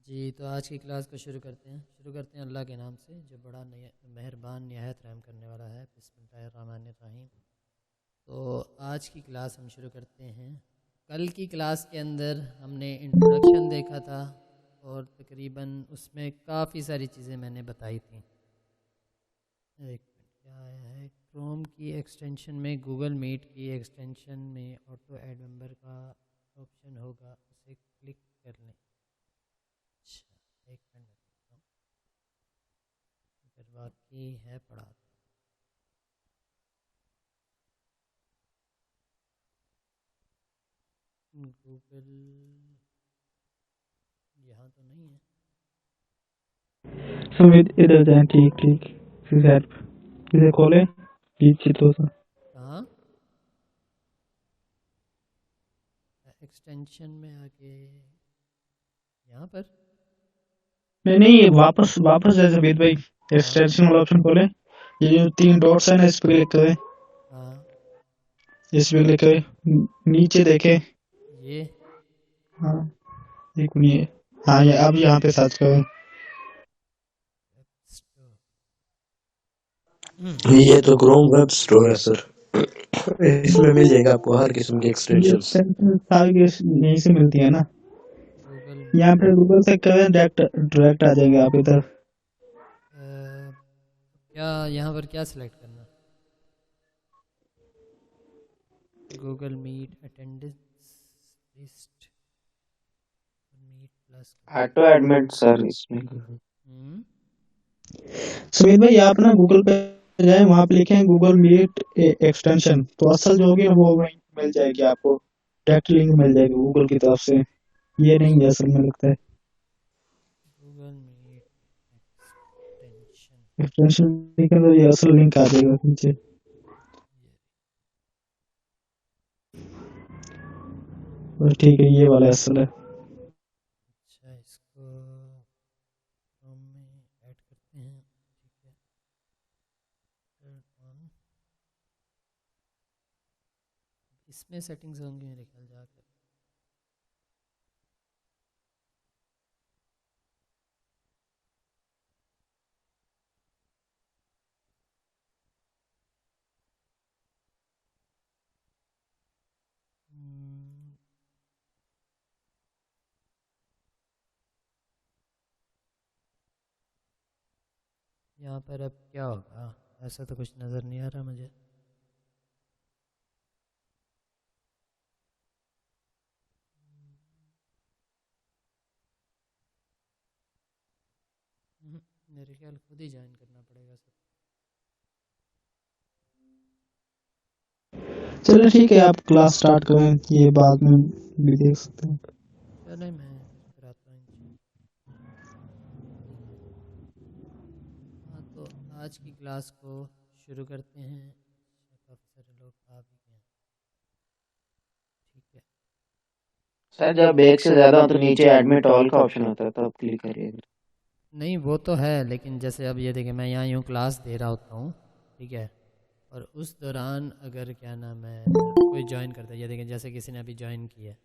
जी, तो आज की क्लास को शुरू करते हैं अल्लाह के नाम से जो बड़ा मेहरबान निहायत रहम करने वाला है। बिस्मिल्लाहिर्रहमानिर्रहीम। तो आज की क्लास हम शुरू करते हैं। कल की क्लास के अंदर हमने इंट्रोडक्शन देखा था और तकरीबन उसमें काफ़ी सारी चीज़ें मैंने बताई थी। एक मिनट, क्या आया है? क्रोम की एक्सटेंशन में, गूगल मीट की एक्सटेंशन में ऑटो ऐड मेंबर का ऑप्शन होगा, उसे क्लिक कर लें। अच्छा, एक मिनट में देखता हूँ अगर वाकई है पढ़ा तो। गूगल यहाँ तो नहीं है। Sumit, इधर जाए। ठीक ठीक सर, इसे खोले पीछे तो सा। कहाँ? एक्सटेंशन में आके यहाँ पर। नहीं नहीं, वापस वापस जाए समीर भाई। हाँ एक्सटेंशन वाला ऑप्शन खोले। ये जो तीन डॉट्स है ना, इस पे क्लिक करें। हाँ, इस पे क्लिक करें, नीचे देखे। ये हाँ, एक मिनट। हाँ, ये अब यहाँ पे सर्च करें। स्टोर। ये तो क्रोम वेब स्टोर है सर। इसमें मिल जाएगा आपको हर किस्म के ये एक्सटेंशंस। एक्सटेंशन सारी यहीं से मिलती है ना। गूगल यहाँ मीट। पे गूगल से करें, डायरेक्ट डायरेक्ट आ जाएंगे आप इधर। क्या यहाँ पर क्या सिलेक्ट करना? Google Meet attendance list, meet plus. Auto admit sir इसमें। समीर भाई, आप ना गूगल पे जाए, वहाँ पे लिखे हैं गूगल मीट एक्सटेंशन, तो असल जो होगी वो वहीं मिल जाएगी आपको। डायरेक्ट लिंक मिल जाएगी गूगल की तरफ से। ये नहीं है असल में, लगता है गूगल मीट एक्सटेंशन। एक्सटेंशन लिखे तो ये असल लिंक आ जाएगा नीचे। बस ठीक है, ये वाला असल है। अच्छा, इसको क्रोम में ऐड करते हैं। ठीक है, turn on। इसमें सेटिंग्स होंगी मेरे ख्याल जाकर। हम्म, यहाँ पर अब क्या होगा? ऐसा तो कुछ नज़र नहीं आ रहा मुझे। मेरे ख्याल खुद ही ज्वाइन करना पड़ेगा सब। चलिए ठीक है, आप क्लास स्टार्ट करें, ये बाद में भी देख सकते हैं। चले, मैं कराता हूँ इनसे। हाँ, तो आज की क्लास को शुरू करते हैं। काफ़ी सारे लोग आ भी गए हैं। ठीक है। सर जब एक से ज्यादा हो तो नीचे एडमिट ऑल का ऑप्शन होता है, तो आप क्लिक करिएगा। नहीं, वो तो है, लेकिन जैसे अब ये देखिए, मैं यहाँ यूँ क्लास दे रहा होता हूँ। ठीक है। और उस दौरान अगर क्या नाम है कोई ज्वाइन करता है, ये देखें जैसे किसी ने अभी ज्वाइन किया है,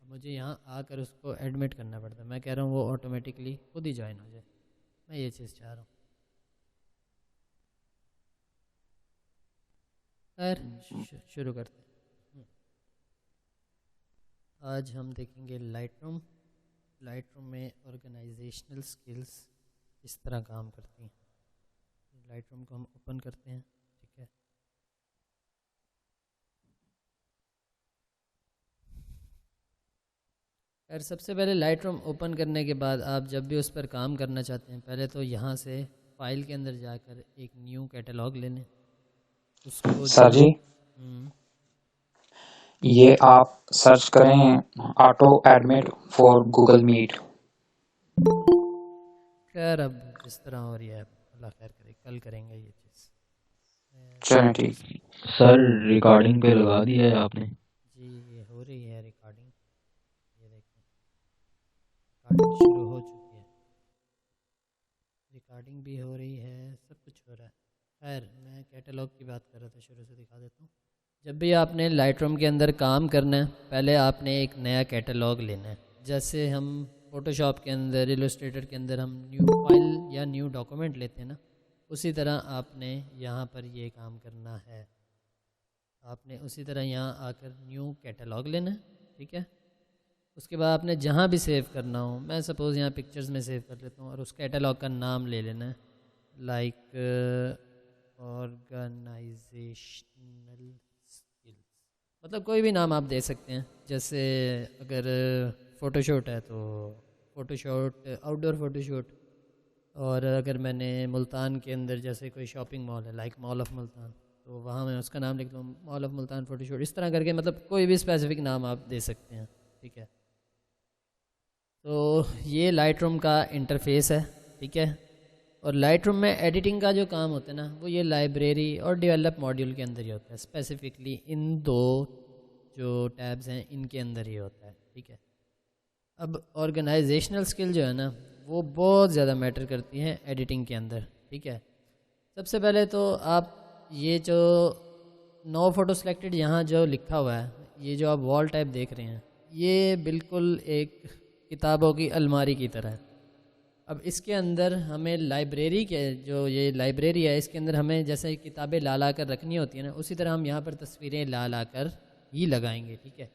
अब मुझे यहाँ आकर उसको एडमिट करना पड़ता है। मैं कह रहा हूँ वो ऑटोमेटिकली खुद ही ज्वाइन हो जाए। मैं ये चीज़ चाह रहा हूँ। खैर, शुरू करते हैं। आज हम देखेंगे लाइटरूम। लाइटरूम में ऑर्गेनाइजेशनल स्किल्स इस तरह काम करती हैं। लाइटरूम को हम ओपन करते हैं। ठीक है। खैर, सबसे पहले लाइटरूम ओपन करने के बाद आप जब भी उस पर काम करना चाहते हैं, पहले तो यहाँ से फाइल के अंदर जाकर एक न्यू कैटलॉग ले लें। उसको सर जी, ये आप सर्च करें auto admit for Google Meet. खैर, अब जिस तरह हो रही है, अल्लाह खैर करे, कल करेंगे ये चीज़। चलें ठीक। सर रिकॉर्डिंग पे लगा दिया है आपने? जी, ये हो रही है रिकॉर्डिंग। ये देखें, रिकॉर्डिंग शुरू हो चुकी है। रिकॉर्डिंग भी हो रही है, सब कुछ हो रहा है। खैर, मैं कैटलॉग की बात कर रहा था, शुरू से दिखा देता हूँ। जब भी आपने लाइटरूम के अंदर काम करना है, पहले आपने एक नया कैटलॉग लेना है। जैसे हम फ़ोटोशॉप के अंदर, इलस्ट्रेटर के अंदर हम न्यू फाइल या न्यू डॉक्यूमेंट लेते हैं ना, उसी तरह आपने यहाँ पर ये काम करना है। आपने उसी तरह यहाँ आकर न्यू कैटलॉग लेना है, ठीक है। उसके बाद आपने जहाँ भी सेव करना हो, मैं सपोज़ यहाँ पिक्चर्स में सेव कर लेता हूँ, और उस कैटलॉग का नाम ले लेना है, लाइक ऑर्गेनाइजेशनल स्किल्स, मतलब कोई भी नाम आप दे सकते हैं। जैसे अगर फ़ोटोशूट है तो फ़ोटोशूट, आउटडोर फ़ोटोशूट, और अगर मैंने मुल्तान के अंदर जैसे कोई शॉपिंग मॉल है लाइक मॉल ऑफ मुल्तान, तो वहाँ मैं उसका नाम लिख लूँ मॉल ऑफ मुल्तान फ़ोटोशूट, इस तरह करके मतलब कोई भी स्पेसिफिक नाम आप दे सकते हैं, ठीक है। तो ये लाइटरूम का इंटरफेस है, ठीक है। और लाइटरूम में एडिटिंग का जो काम होता है ना, वो ये लाइब्रेरी और डेवलप मॉड्यूल के अंदर ही होता है, स्पेसिफिकली इन दो जो टैब्स हैं इनके अंदर ही होता है, ठीक है। अब ऑर्गेनाइजेशनल स्किल जो है ना, वो बहुत ज़्यादा मैटर करती हैं एडिटिंग के अंदर, ठीक है। सबसे पहले तो आप ये जो नो फोटो सेलेक्टेड यहाँ जो लिखा हुआ है, ये जो आप वॉल टाइप देख रहे हैं, ये बिल्कुल एक किताबों की अलमारी की तरह है। अब इसके अंदर हमें लाइब्रेरी के, जो ये लाइब्रेरी है, इसके अंदर हमें जैसे किताबें ला ला कर रखनी होती है ना, उसी तरह हम यहाँ पर तस्वीरें ला ला कर ही लगाएंगे, ठीक है।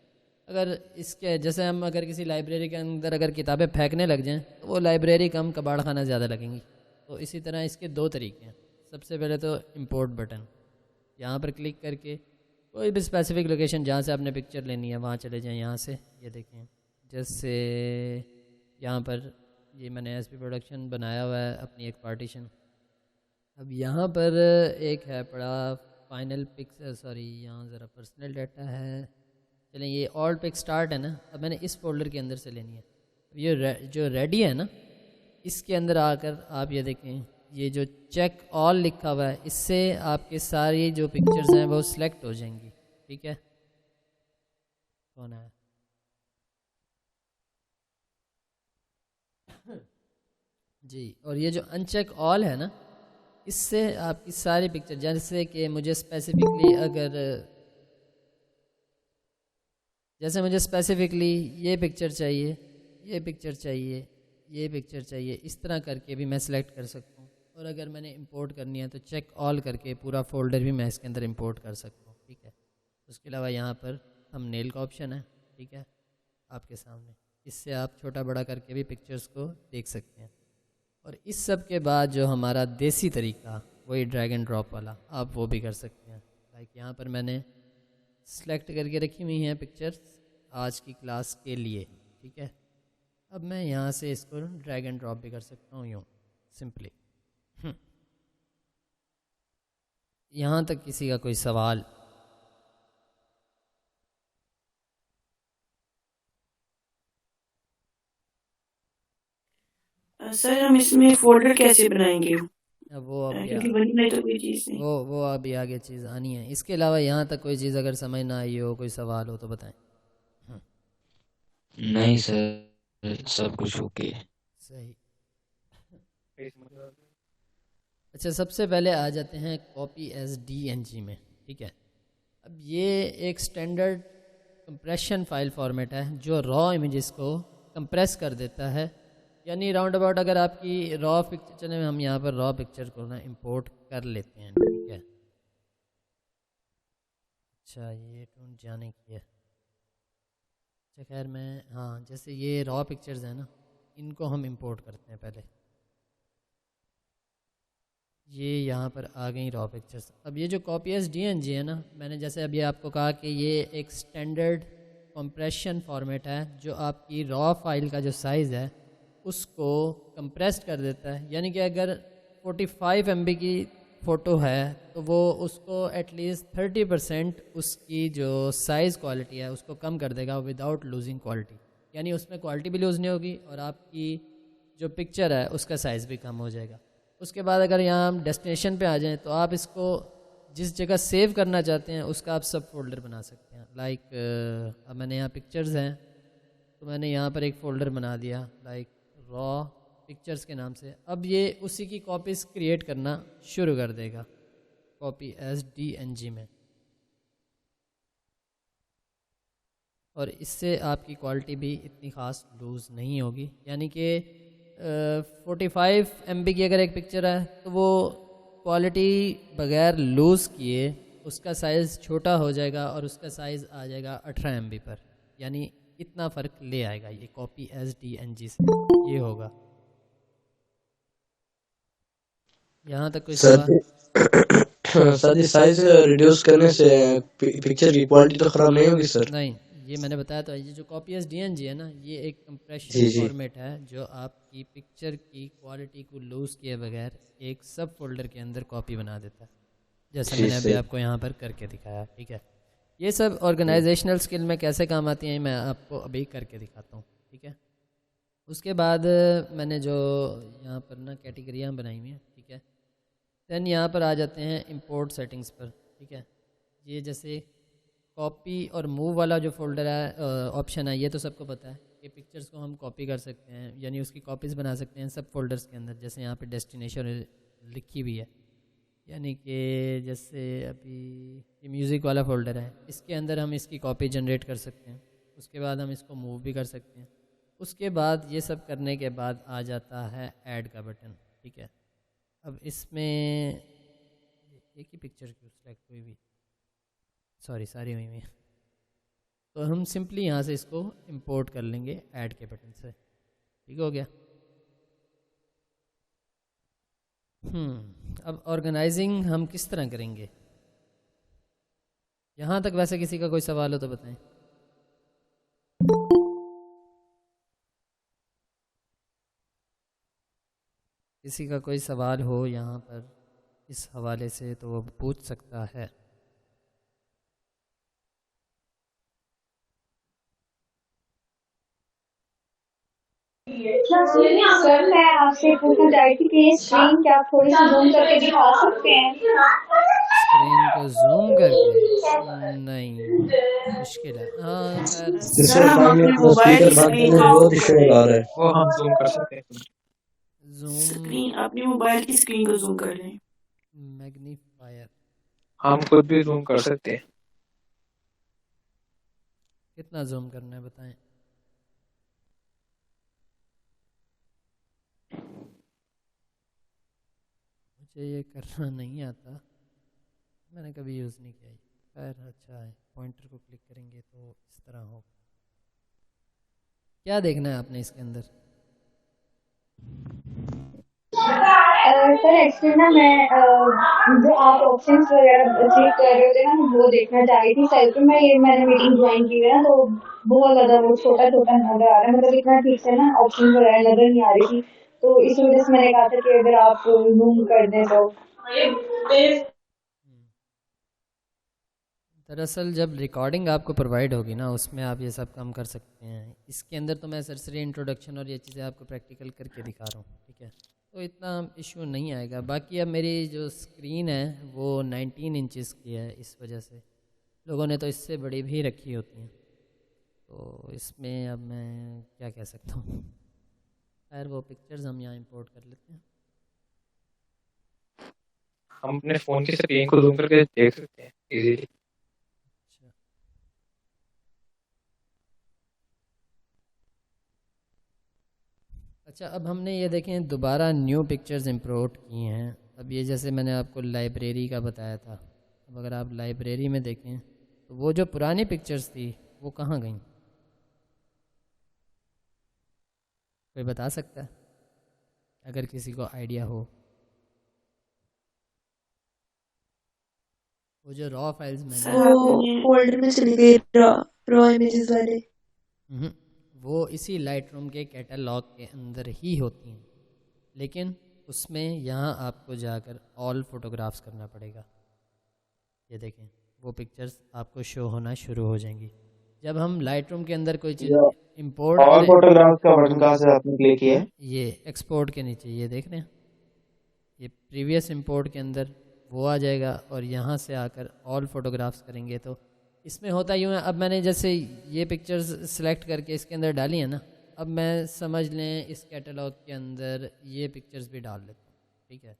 अगर इसके जैसे हम अगर किसी लाइब्रेरी के अंदर अगर किताबें फेंकने लग जाएं, तो वो लाइब्रेरी कम कबाड़ खाना ज़्यादा लगेंगी। तो इसी तरह इसके दो तरीके हैं। सबसे पहले तो इंपोर्ट बटन, यहाँ पर क्लिक करके कोई भी स्पेसिफिक लोकेशन जहाँ से आपने पिक्चर लेनी है वहाँ चले जाएं। यहाँ से ये देखें, जैसे यहाँ पर ये मैंने एसपी प्रोडक्शन बनाया हुआ है अपनी एक पार्टीशन। अब यहाँ पर एक है पड़ा फाइनल पिक्स, सॉरी यहाँ ज़रा पर्सनल डाटा है, चलें ये ऑल पिक स्टार्ट है ना, अब मैंने इस फोल्डर के अंदर से लेनी है। अब ये जो रेडी है ना, इसके अंदर आकर आप ये देखें, ये जो चेक ऑल लिखा हुआ है, इससे आपके सारी जो पिक्चर्स हैं वो सिलेक्ट हो जाएंगी, ठीक है। कौन है जी। और ये जो अनचेक ऑल है ना, इससे आपकी सारी पिक्चर, जैसे कि मुझे स्पेसिफिकली ये पिक्चर चाहिए, ये पिक्चर चाहिए, ये पिक्चर चाहिए, इस तरह करके भी मैं सिलेक्ट कर सकता हूँ। और अगर मैंने इंपोर्ट करनी है तो चेक ऑल करके पूरा फोल्डर भी मैं इसके अंदर इंपोर्ट कर सकता हूँ, ठीक है। उसके अलावा यहाँ पर थंबनेल का ऑप्शन है, ठीक है, आपके सामने, इससे आप छोटा बड़ा करके भी पिक्चर्स को देख सकते हैं। और इस सब के बाद जो हमारा देसी तरीका, वही ड्रैग एंड ड्रॉप वाला, आप वो भी कर सकते हैं। लाइक यहाँ पर मैंने सेलेक्ट करके रखी हुई हैं पिक्चर्स आज की क्लास के लिए, ठीक है। अब मैं यहाँ से इसको ड्रैग एंड ड्रॉप भी कर सकता हूँ यूँ सिंपली। यहाँ तक किसी का कोई सवाल? सर हम इसमें फोल्डर कैसे बनाएंगे? अब वो क्योंकि बनी नहीं तो कोई चीज़ नहीं। वो अभी आगे चीज़ आनी है। इसके अलावा यहाँ तक कोई चीज़ अगर समझ ना आई हो, कोई सवाल हो तो बताएं। नहीं सर, सब कुछ ओके। सही। अच्छा, सबसे पहले आ जाते हैं कॉपी एज DNG में, ठीक है। अब ये एक स्टैंडर्ड कंप्रेशन फाइल फॉर्मेट है जो रॉ इमेजेस को कंप्रेस कर देता है। यानी राउंड अबाउट अगर आपकी रॉ पिक्चर, चले हम यहाँ पर रॉ पिक्चर को ना इंपोर्ट कर लेते हैं, ठीक है। अच्छा, ये टून जाने की है। अच्छा खैर, मैं हाँ, जैसे ये रॉ पिक्चर्स हैं ना, इनको हम इंपोर्ट करते हैं पहले। ये यहाँ पर आ गई रॉ पिक्चर्स। अब ये जो कॉपी एज DNG है ना, मैंने जैसे अभी आपको कहा कि ये एक स्टैंडर्ड कंप्रेशन फॉर्मेट है जो आपकी रॉ फाइल का जो साइज़ है उसको कंप्रेस्ड कर देता है। यानी कि अगर 45 MB की फ़ोटो है तो वो उसको एटलीस्ट 30% उसकी जो साइज़ क्वालिटी है उसको कम कर देगा विदाउट लूजिंग क्वालिटी। यानी उसमें क्वालिटी भी लूज़ नहीं होगी और आपकी जो पिक्चर है उसका साइज़ भी कम हो जाएगा। उसके बाद अगर यहाँ हम डेस्टिनेशन पे आ जाएं तो आप इसको जिस जगह सेव करना चाहते हैं उसका आप सब फोल्डर बना सकते हैं। लाइक अब मैंने यहाँ पिक्चर्स हैं तो मैंने यहाँ पर एक फ़ोल्डर बना दिया लाइक रॉ पिक्चर्स के नाम से। अब ये उसी की कॉपीज़ क्रिएट करना शुरू कर देगा कॉपी एज DNG में। और इससे आपकी क्वालिटी भी इतनी ख़ास लूज़ नहीं होगी। यानी कि 45 MB की अगर एक पिक्चर है तो वो क्वालिटी बग़ैर लूज़ किए उसका साइज़ छोटा हो जाएगा और उसका साइज़ आ जाएगा 18 MB पर। यानी इतना फ़र्क ले आएगा ये कॉपी SDNG से, ये होगा। यहाँ तक कोई सर सवाल? सर साइज रिड्यूस करने से पिक्चर की क्वालिटी तो खराब नहीं होगी सर? नहीं, ये मैंने बताया तो ये जो कॉपी SDNG है ना, ये एक कंप्रेशन जी जी फॉर्मेट है जो आपकी पिक्चर की क्वालिटी को लूज़ किए बगैर एक सब फोल्डर के अंदर कॉपी बना देता है, जैसे जी मैंने अभी सर। आपको यहाँ पर करके दिखाया। ठीक है, ये सब ऑर्गेनाइजेशनल स्किल में कैसे काम आती हैं मैं आपको अभी करके दिखाता हूँ। ठीक है, उसके बाद मैंने जो यहाँ पर ना कैटेगरियाँ बनाई हुई हैं। ठीक है, दैन यहाँ पर आ जाते हैं इंपोर्ट सेटिंग्स पर। ठीक है, ये जैसे कॉपी और मूव वाला जो फोल्डर है ऑप्शन है, ये तो सबको पता है कि पिक्चर्स को हम कॉपी कर सकते हैं, यानी उसकी कॉपीज़ बना सकते हैं सब फोल्डर्स के अंदर। जैसे यहाँ पे डेस्टिनेशन लिखी हुई है, यानी कि जैसे अभी ये म्यूज़िक वाला फोल्डर है, इसके अंदर हम इसकी कॉपी जनरेट कर सकते हैं। उसके बाद हम इसको मूव भी कर सकते हैं। उसके बाद ये सब करने के बाद आ जाता है ऐड का बटन। ठीक है, अब इसमें एक ही पिक्चर क्यों सेलेक्ट हुई हुई, सॉरी सारी हुई हुई, तो हम सिंपली यहाँ से इसको इंपोर्ट कर लेंगे ऐड के बटन से। ठीक हो गया। अब ऑर्गेनाइजिंग हम किस तरह करेंगे, यहाँ तक वैसे किसी का कोई सवाल हो तो बताएं। किसी का कोई सवाल हो यहाँ पर इस हवाले से तो वो पूछ सकता है। सर मैं आपसे पूछना चाहती थी कि ये स्क्रीन क्या आप थोड़ी सी जूम करके दिखा सकते हैं? स्क्रीन को जूम करके नहीं, मुश्किल है। हाँ खैर, सर हम अपने मोबाइल की स्क्रीन को बहुत इशू आ रहा है। वो हम जूम कर सकते हैं। जूम स्क्रीन अपनी मोबाइल की स्क्रीन को जूम कर लें। मैग्नीफायर हम खुद भी जूम कर सकते हैं। कितना जूम करना है बताएं। मुझे ये करना नहीं आता, मैंने कभी यूज़ नहीं किया। खैर अच्छा है, पॉइंटर को क्लिक करेंगे तो इस तरह होगा। क्या देखना है आपने इसके अंदर? सर एक्चुअली ना मैं जो आप ऑप्शंस वगैरह क्लिक कर रहे होते ना, मैं वो देखना चाह रही थी। सर तो मैंने मीटिंग ज्वाइन की है ना, तो बहुत ज़्यादा वो छोटा छोटा नजर आ रहा है, मतलब इतना ठीक से ना ऑप्शन वगैरह नजर नहीं आ रही थी, तो इस वजह से मैंने कहा था कि अगर आप जूम कर दें तो। दरअसल जब रिकॉर्डिंग आपको प्रोवाइड होगी ना, उसमें आप ये सब काम कर सकते हैं। इसके अंदर तो मैं सरसरी इंट्रोडक्शन और ये चीज़ें आपको प्रैक्टिकल करके दिखा रहा हूँ। ठीक है, तो इतना इशू नहीं आएगा। बाकी अब मेरी जो स्क्रीन है वो 19 इंचज़ की है, इस वजह से लोगों ने तो इससे बड़ी भी रखी होती हैं, तो इसमें अब मैं क्या कह सकता हूँ। खैर वो पिक्चर्स हम यहाँ इंपोर्ट कर लेते हैं। हम अपने फोन की स्क्रीन को जूम करके देख सकते हैं इजीली। अच्छा, अच्छा अब हमने ये देखें दोबारा न्यू पिक्चर्स इंपोर्ट की हैं। अब ये जैसे मैंने आपको लाइब्रेरी का बताया था, अब अगर आप लाइब्रेरी में देखें तो वो जो पुरानी पिक्चर्स थी वो कहाँ गई, कोई बता सकता है अगर किसी को आइडिया हो? वो जो रॉ फाइल्स मैंने सर आपने फोल्डर में चली गई रॉ इमेजेस वाले। वो इसी लाइट रूम के कैटलॉग के अंदर ही होती हैं, लेकिन उसमें यहाँ आपको जाकर ऑल फोटोग्राफ्स करना पड़ेगा। ये देखें वो पिक्चर्स आपको शो होना शुरू हो जाएंगी जब हम लाइट रूम के अंदर कोई चीज़ इंपोर्ट ऑल करें। फोटोग्राफ्स का बटन कहाँ से आपने क्लिक किया है? ये एक्सपोर्ट के नीचे ये देख रहे हैं, ये प्रीवियस इंपोर्ट के अंदर वो आ जाएगा और यहाँ से आकर ऑल फोटोग्राफ्स करेंगे तो इसमें होता यूँ है। अब मैंने जैसे ये पिक्चर्स सेलेक्ट करके इसके अंदर डाली है ना, अब मैं समझ लें इस कैटलॉग के अंदर ये पिक्चर्स भी डाल लेता हूँ। ठीक है,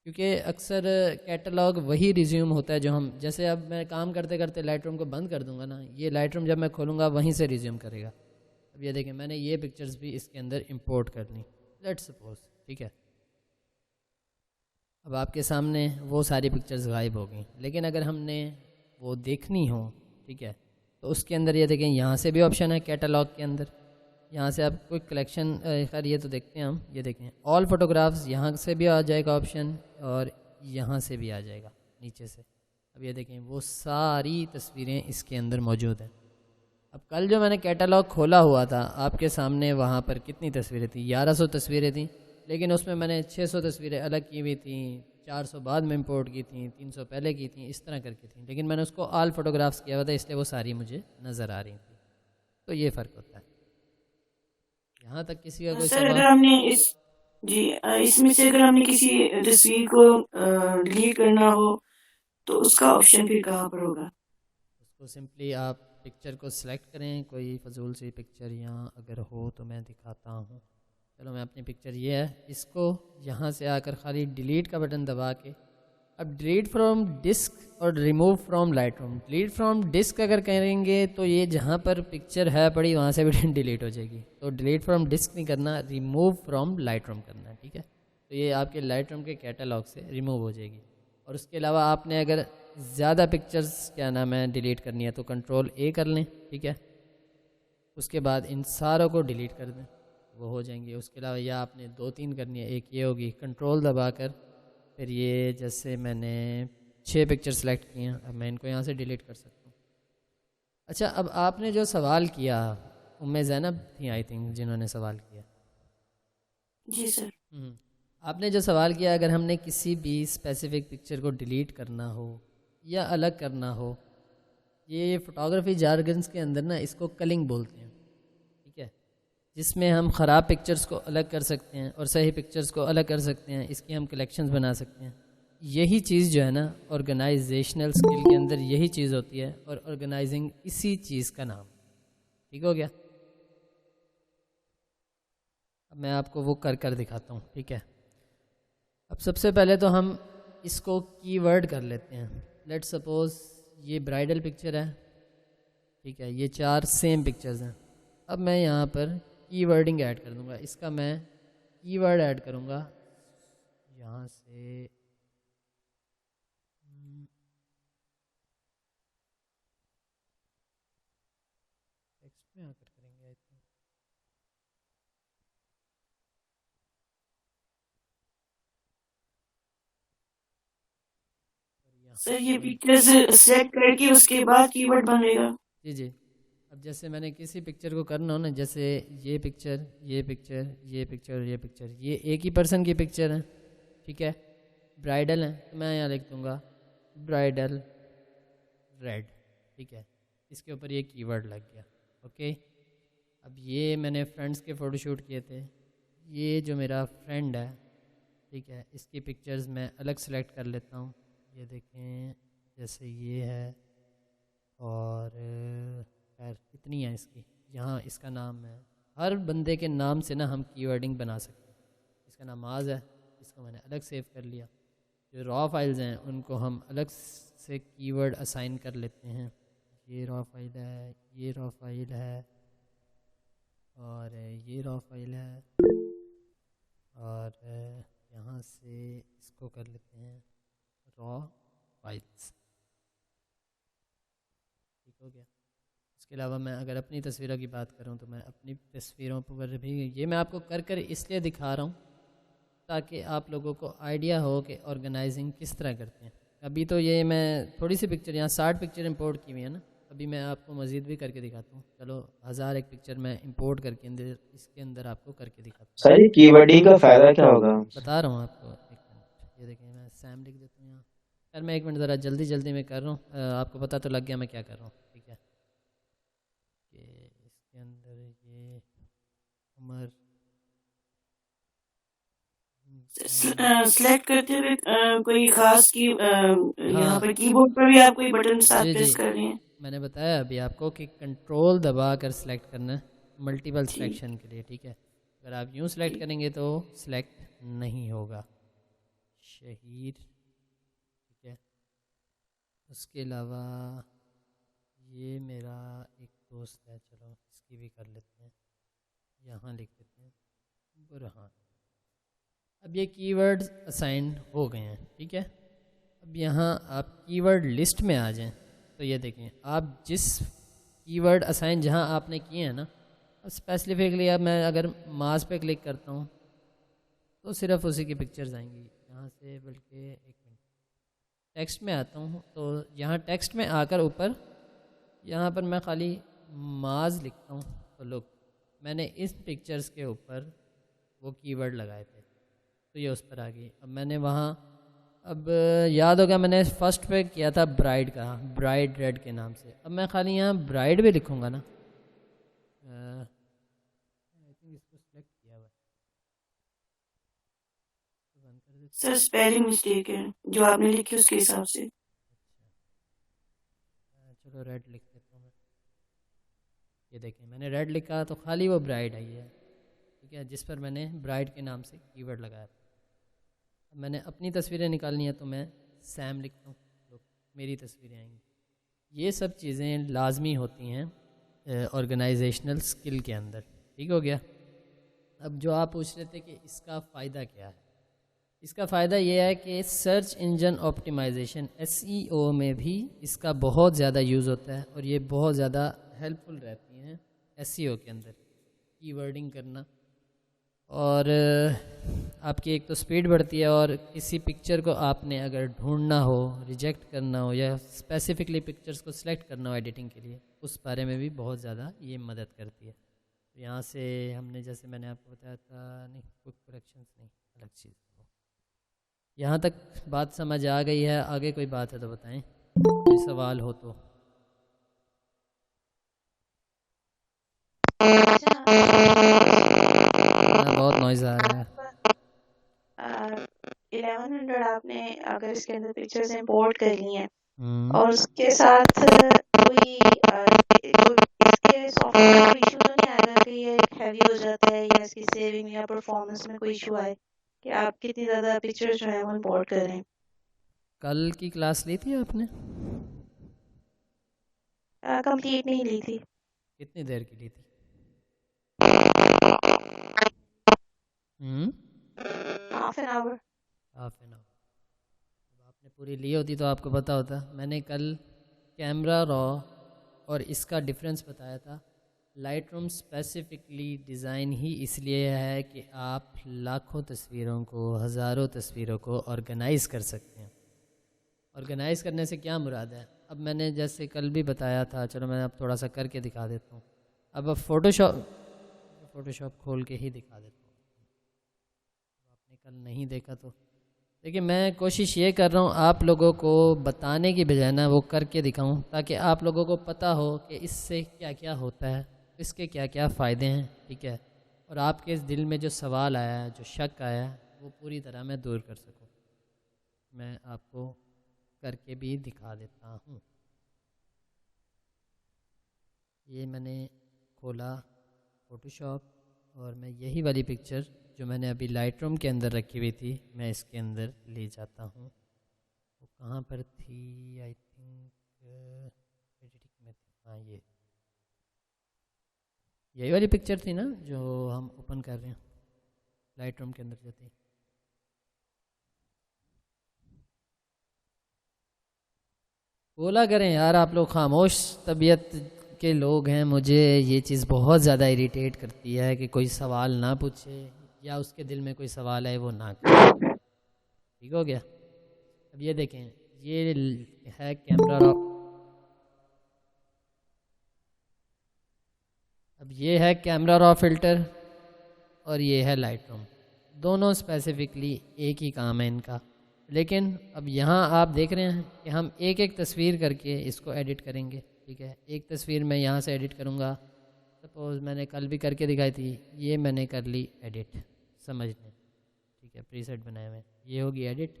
क्योंकि अक्सर कैटलॉग वही रिज्यूम होता है जो हम, जैसे अब मैं काम करते करते लाइटरूम को बंद कर दूंगा ना, ये लाइटरूम जब मैं खोलूँगा वहीं से रिज्यूम करेगा। अब ये देखें, मैंने ये पिक्चर्स भी इसके अंदर इंपोर्ट कर ली, लेट्स सपोज, ठीक है। अब आपके सामने वो सारी पिक्चर्स गायब हो गई, लेकिन अगर हमने वो देखनी हो, ठीक है, तो उसके अंदर ये देखें, यहाँ से भी ऑप्शन है कैटलॉग के अंदर, यहाँ से आप कोई कलेक्शन, खैर ये तो देखते हैं हम, ये देखें ऑल फोटोग्राफ्स, यहाँ से भी आ जाएगा ऑप्शन और यहाँ से भी आ जाएगा नीचे से। अब ये देखें वो सारी तस्वीरें इसके अंदर मौजूद हैं। अब कल जो मैंने कैटलॉग खोला हुआ था आपके सामने, वहाँ पर कितनी तस्वीरें थी? 1100 तस्वीरें थी, लेकिन उसमें मैंने 600 तस्वीरें अलग की हुई थी, 400 बाद में इंपोर्ट की थी, 300 पहले की थी, इस तरह करके थी, लेकिन मैंने उसको ऑल फोटोग्राफ्स किया हुआ था, इसलिए वो सारी मुझे नज़र आ रही थी। तो ये फ़र्क होता है। यहाँ तक किसी का कोई सर सवाल? अगर हमने इसमें से अगर हमने किसी तस्वीर को डिलीट करना हो तो उसका ऑप्शन फिर कहाँ पर होगा? उसको सिंपली आप पिक्चर को सिलेक्ट करें, कोई फजूल सी पिक्चर यहाँ अगर हो तो मैं दिखाता हूँ। चलो मैं अपनी पिक्चर ये है, इसको यहाँ से आकर खाली डिलीट का बटन दबा के, अब डिलीट फ्रॉम डिस्क और remove from Lightroom, delete from disk अगर करेंगे तो ये जहाँ पर पिक्चर है पड़ी वहाँ से भी डिलीट हो जाएगी। तो डिलीट फ्रॉम डिस्क नहीं करना, रिमूव फ्रॉम लाइटरूम करना है, ठीक है। तो ये आपके लाइटरूम के कैटलॉग से रिमूव हो जाएगी। और उसके अलावा आपने अगर ज़्यादा पिक्चर्स क्या नाम है डिलीट करनी है तो कंट्रोल ए कर लें, ठीक है। उसके बाद इन सारों को डिलीट कर दें, वो हो जाएंगे। उसके अलावा या आपने 2-3 करनी है, एक ये होगी, कंट्रोल दबाकर फिर ये, जैसे मैंने 6 पिक्चर सेलेक्ट किए हैं, अब मैं इनको यहाँ से डिलीट कर सकता हूँ। अच्छा, अब आपने जो सवाल किया, उम्मे ज़ैनब थी आई थिंक जिन्होंने सवाल किया। जी सर। आपने जो सवाल किया, अगर हमने किसी भी स्पेसिफिक पिक्चर को डिलीट करना हो या अलग करना हो, ये फोटोग्राफी जार्गन्स के अंदर ना इसको कलिंग बोलते हैं, ठीक है, जिसमें हम ख़राब पिक्चर्स को अलग कर सकते हैं और सही पिक्चर्स को अलग कर सकते हैं, इसकी हम कलेक्शंस बना सकते हैं। यही चीज़ जो है ना ऑर्गेनाइजेशनल स्किल के अंदर यही चीज़ होती है, और ऑर्गेनाइजिंग इसी चीज़ का नाम, ठीक हो गया। अब मैं आपको वो कर दिखाता हूँ, ठीक है। अब सबसे पहले तो हम इसको कीवर्ड कर लेते हैं। लेट्स सपोज ये ब्राइडल पिक्चर है, ठीक है, ये 4 सेम पिक्चर्स हैं। अब मैं यहाँ पर कीवर्डिंग ऐड कर दूँगा, इसका मैं कीवर्ड ऐड करूँगा यहाँ से, टेक्स्ट में आकर करेंगे आई थिंक। सर ये पिक्चर्स सेलेक्ट करके उसके बाद कीवर्ड बनेगा? जी जी। अब जैसे मैंने किसी पिक्चर को करना हो ना, जैसे ये पिक्चर, ये पिक्चर, ये पिक्चर, ये पिक्चर, ये एक ही पर्सन की पिक्चर है, ठीक है, ब्राइडल है, तो मैं यहाँ लिख दूँगा ब्राइडल रेड, ठीक है, इसके ऊपर ये कीवर्ड लग गया, ओके। अब ये मैंने फ्रेंड्स के फ़ोटोशूट किए थे, ये जो मेरा फ्रेंड है, ठीक है, इसकी पिक्चर्स मैं अलग सेलेक्ट कर लेता हूँ। ये देखें, जैसे ये है, और खैर इतनी है इसकी, यहाँ इसका नाम है, हर बंदे के नाम से ना हम कीवर्डिंग बना सकते हैं। इसका नाम आज़ है, इसको मैंने अलग सेव कर लिया। जो रॉ फाइल्स हैं उनको हम अलग से कीवर्ड असाइन कर लेते हैं। ये रॉ फाइल है, ये रॉ फाइल है, और ये रॉ फाइल है, और यहाँ से इसको कर लेते हैं रॉ फाइल्स, ठीक हो गया। इसके अलावा मैं अगर अपनी तस्वीरों की बात करूं तो मैं अपनी तस्वीरों पर भी, ये मैं आपको कर इसलिए दिखा रहा हूं ताकि आप लोगों को आइडिया हो कि ऑर्गेनाइजिंग किस तरह करते हैं। अभी तो ये मैं थोड़ी सी पिक्चर, यहाँ 60 पिक्चर इंपोर्ट की हुई है ना, अभी मैं आपको मज़ीद भी करके दिखाता हूँ। चलो 1001 पिक्चर मैं इंपोर्ट करके इसके अंदर आपको करके दिखाता हूँ। सर ये कीवर्डिंग का फ़ायदा क्या होगा? बता रहा हूँ आपको, एक मिनट, ये देखिए मैं सैम लिख देता हूँ यहाँ। यार मैं एक मिनट ज़रा जल्दी में कर रहा हूँ, आपको पता तो लग गया मैं क्या कर रहा हूँ, ठीक है। कि इसके अंदर ये उमर सेलेक्ट करते हुए कोई खास की यहाँ पर कीबोर्ड पर भी आप कोई बटन साथ जी प्रेस कर रहे हैं? मैंने बताया अभी आपको कि कंट्रोल दबा कर सिलेक्ट करना है मल्टीपल सिलेक्शन के लिए, ठीक है। अगर आप यूँ सिलेक्ट करेंगे तो सिलेक्ट नहीं होगा। शहीर, ठीक है। उसके अलावा ये मेरा एक दोस्त है, चलो इसकी भी कर लेते हैं, यहाँ लिख देते हैं बुरहान। अब ये कीवर्ड्स असाइन हो गए हैं, ठीक है। अब यहाँ आप कीवर्ड लिस्ट में आ जाएं तो ये देखें, आप जिस कीवर्ड असाइन जहाँ आपने किए हैं ना, अब स्पेसिफिकली अब मैं अगर मास पे क्लिक करता हूँ तो सिर्फ उसी की पिक्चर्स आएंगी यहाँ से। बल्कि एक मिनट, टेक्स्ट में आता हूँ तो यहाँ टेक्स्ट में आकर ऊपर यहाँ पर मैं खाली माज लिखता हूँ तो लुक, मैंने इस पिक्चर्स के ऊपर वो कीवर्ड लगाए थे तो ये उस पर आ गई। अब मैंने वहाँ, अब याद होगा मैंने फर्स्ट पे किया था ब्राइड का, ब्राइड रेड के नाम से। अब मैं खाली यहाँ ब्राइड भी लिखूँगा ना, आई थिंक इसको सिलेक्ट किया हुआ है, बंद कर देते। सर स्पेलिंग मिस्टेक है जो आपने लिखी उसके हिसाब से। चलो रेड लिख देता हूँ मैं। ये देखें मैंने रेड लिखा तो खाली वो ब्राइड आई है, ठीक है, जिस पर मैंने ब्राइड के नाम से कीवर्ड लगाया था। अब मैंने अपनी तस्वीरें निकालनी है तो मैं सैम लिखता हूँ, तो मेरी तस्वीरें आएंगी। ये सब चीज़ें लाजमी होती हैं ऑर्गेनाइजेशनल स्किल के अंदर, ठीक हो गया। अब जो आप पूछ रहे थे कि इसका फ़ायदा क्या है, इसका फ़ायदा ये है कि सर्च इंजन ऑप्टिमाइजेशन SEO में भी इसका बहुत ज़्यादा यूज़ होता है और ये बहुत ज़्यादा हेल्पफुल रहती हैं SEO के अंदर, कीवर्डिंग करना। और आपकी एक तो स्पीड बढ़ती है, और किसी पिक्चर को आपने अगर ढूंढना हो, रिजेक्ट करना हो, या स्पेसिफिकली पिक्चर्स को सिलेक्ट करना हो एडिटिंग के लिए, उस बारे में भी बहुत ज़्यादा ये मदद करती है। तो यहाँ से हमने, जैसे मैंने आपको बताया था, नहीं क्विक करेक्शंस नहीं, अलग चीज़। यहाँ तक बात समझ आ गई है? आगे कोई बात है तो बताएं, कोई सवाल हो तो। बहुत नॉइज़ आ रहा है। 1100 आपने अगर इसके अंदर पिक्चर्स इंपोर्ट कर ली हैं और उसके साथ कोई इसके सॉफ्टवेयर में इशू तो नहीं आएगा कि ये हैवी हो जाता है या इसकी सेविंग या परफॉर्मेंस में कोई इशू आए कि आप कितनी ज़्यादा पिक्चर्स जो है वो इंपोर्ट कर रहे हैं? कल की क्लास ली थी आपने? कंप्लीट नहीं ली थी। कितनी देर की ली थी? Half an hour. Half an hour. आपने पूरी ली होती तो आपको पता होता। मैंने कल कैमरा रॉ और इसका डिफरेंस बताया था। लाइटरूम स्पेसिफिकली डिज़ाइन ही इसलिए है कि आप लाखों तस्वीरों को, हज़ारों तस्वीरों को ऑर्गेनाइज़ कर सकते हैं। ऑर्गेनाइज़ करने से क्या मुराद है? अब मैंने जैसे कल भी बताया था, चलो मैं अब थोड़ा सा करके दिखा देता हूँ। अब फ़ोटोशॉप खोल के ही दिखा देता हूँ, आपने कल नहीं देखा तो। देखिए मैं कोशिश ये कर रहा हूँ आप लोगों को बताने की बजाय ना वो करके दिखाऊं, ताकि आप लोगों को पता हो कि इससे क्या क्या होता है, इसके क्या क्या फ़ायदे हैं, ठीक है। और आपके इस दिल में जो सवाल आया है, जो शक आया है, वो पूरी तरह मैं दूर कर सकूँ। मैं आपको करके भी दिखा देता हूँ। ये मैंने खोला फ़ोटोशॉप और मैं यही वाली पिक्चर जो मैंने अभी लाइटरूम के अंदर रखी हुई थी, मैं इसके अंदर ले जाता हूँ। वो कहाँ पर थी? आई थिंक एडिटिंग में थी। हाँ, ये यही वाली पिक्चर थी ना जो हम ओपन कर रहे हैं लाइटरूम के अंदर जो थी। बोला करें यार, आप लोग खामोश तबीयत के लोग हैं। मुझे ये चीज़ बहुत ज़्यादा इरिटेट करती है कि कोई सवाल ना पूछे या उसके दिल में कोई सवाल है वो ना करे। ठीक हो गया? अब ये देखें, ये है कैमरा रॉ, अब ये है कैमरा रॉ फिल्टर और ये है लाइटरूम। दोनों स्पेसिफिकली एक ही काम है इनका। लेकिन अब यहाँ आप देख रहे हैं कि हम एक एक तस्वीर करके इसको एडिट करेंगे, ठीक है। एक तस्वीर मैं यहाँ से एडिट करूँगा, सपोज़ मैंने कल भी करके दिखाई थी, ये मैंने कर ली एडिट, समझ लें, ठीक है, प्रीसेट बनाए हुए, ये होगी एडिट।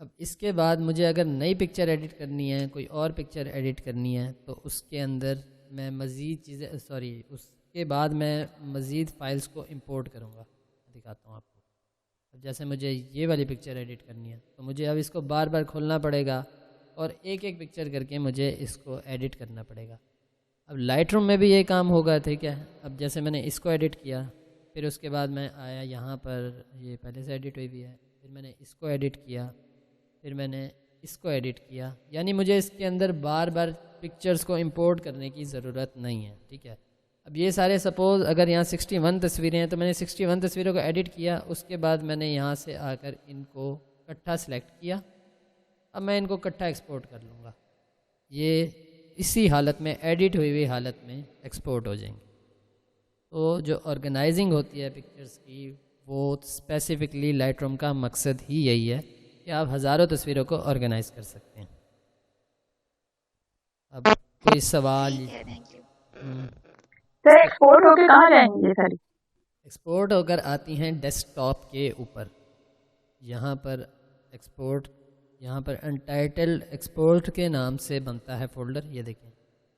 अब इसके बाद मुझे अगर नई पिक्चर एडिट करनी है, कोई और पिक्चर एडिट करनी है, तो उसके अंदर मैं मज़ीद चीज़ें उसके बाद मैं मज़ीद फ़ाइल्स को इंपोर्ट करूँगा। दिखाता हूँ आपको। अब जैसे मुझे ये वाली पिक्चर एडिट करनी है तो मुझे अब इसको बार बार खोलना पड़ेगा और एक एक पिक्चर करके मुझे इसको एडिट करना पड़ेगा। अब लाइटरूम में भी ये काम होगा, ठीक है। अब जैसे मैंने इसको एडिट किया, फिर उसके बाद मैं आया यहाँ पर, ये पहले से एडिट हुई भी है, फिर मैंने इसको एडिट किया, फिर मैंने इसको एडिट किया, यानी मुझे इसके अंदर बार बार पिक्चर्स को इंपोर्ट करने की ज़रूरत नहीं है, ठीक है। अब ये सारे सपोज़ अगर यहाँ 61 तस्वीरें हैं तो मैंने 61 तस्वीरों को एडिट किया, उसके बाद मैंने यहाँ से आकर इनको इकट्ठा सेलेक्ट किया। अब मैं इनको इकट्ठा एक्सपोर्ट कर लूँगा, ये इसी हालत में, एडिट हुई हालत में एक्सपोर्ट हो जाएंगे। तो जो ऑर्गेनाइजिंग होती है पिक्चर्स की, वो स्पेसिफिकली लाइटरूम का मकसद ही यही है कि आप हज़ारों तस्वीरों को ऑर्गेनाइज कर सकते हैं। अब कोई सवाल? सर एक्सपोर्ट होके कहाँ जाएंगी ये सारी? एक्सपोर्ट होकर आती हैं डेस्कटॉप के ऊपर। यहाँ पर एक्सपोर्ट, यहाँ पर अनटाइटल्ड एक्सपोर्ट के नाम से बनता है फ़ोल्डर। ये देखें,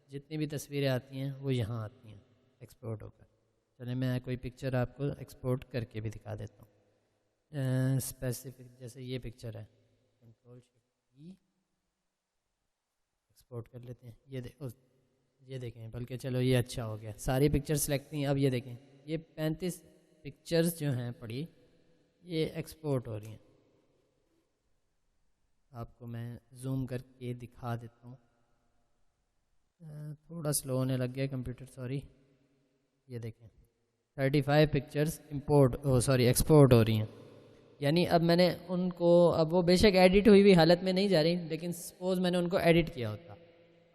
जितनी भी तस्वीरें आती हैं वो यहाँ आती हैं एक्सपोर्ट होकर। चलिए मैं कोई पिक्चर आपको एक्सपोर्ट करके भी दिखा देता हूँ। स्पेसिफिक जैसे ये पिक्चर है, Ctrl+Shift+E एक्सपोर्ट कर लेते हैं। ये देखें, बल्कि चलो ये अच्छा हो गया, सारी पिक्चर सेलेक्ट नहीं। अब ये देखें, ये 35 पिक्चर्स जो हैं पड़ी, ये एक्सपोर्ट हो रही हैं। आपको मैं जूम करके दिखा देता हूँ। थोड़ा स्लो होने लग गया कंप्यूटर, सॉरी। ये देखें 35 पिक्चर्स एक्सपोर्ट हो रही हैं। यानी अब मैंने उनको, अब वो बेशक एडिट हुई हुई हालत में नहीं जा रही, लेकिन सपोज़ मैंने उनको एडिट किया होता,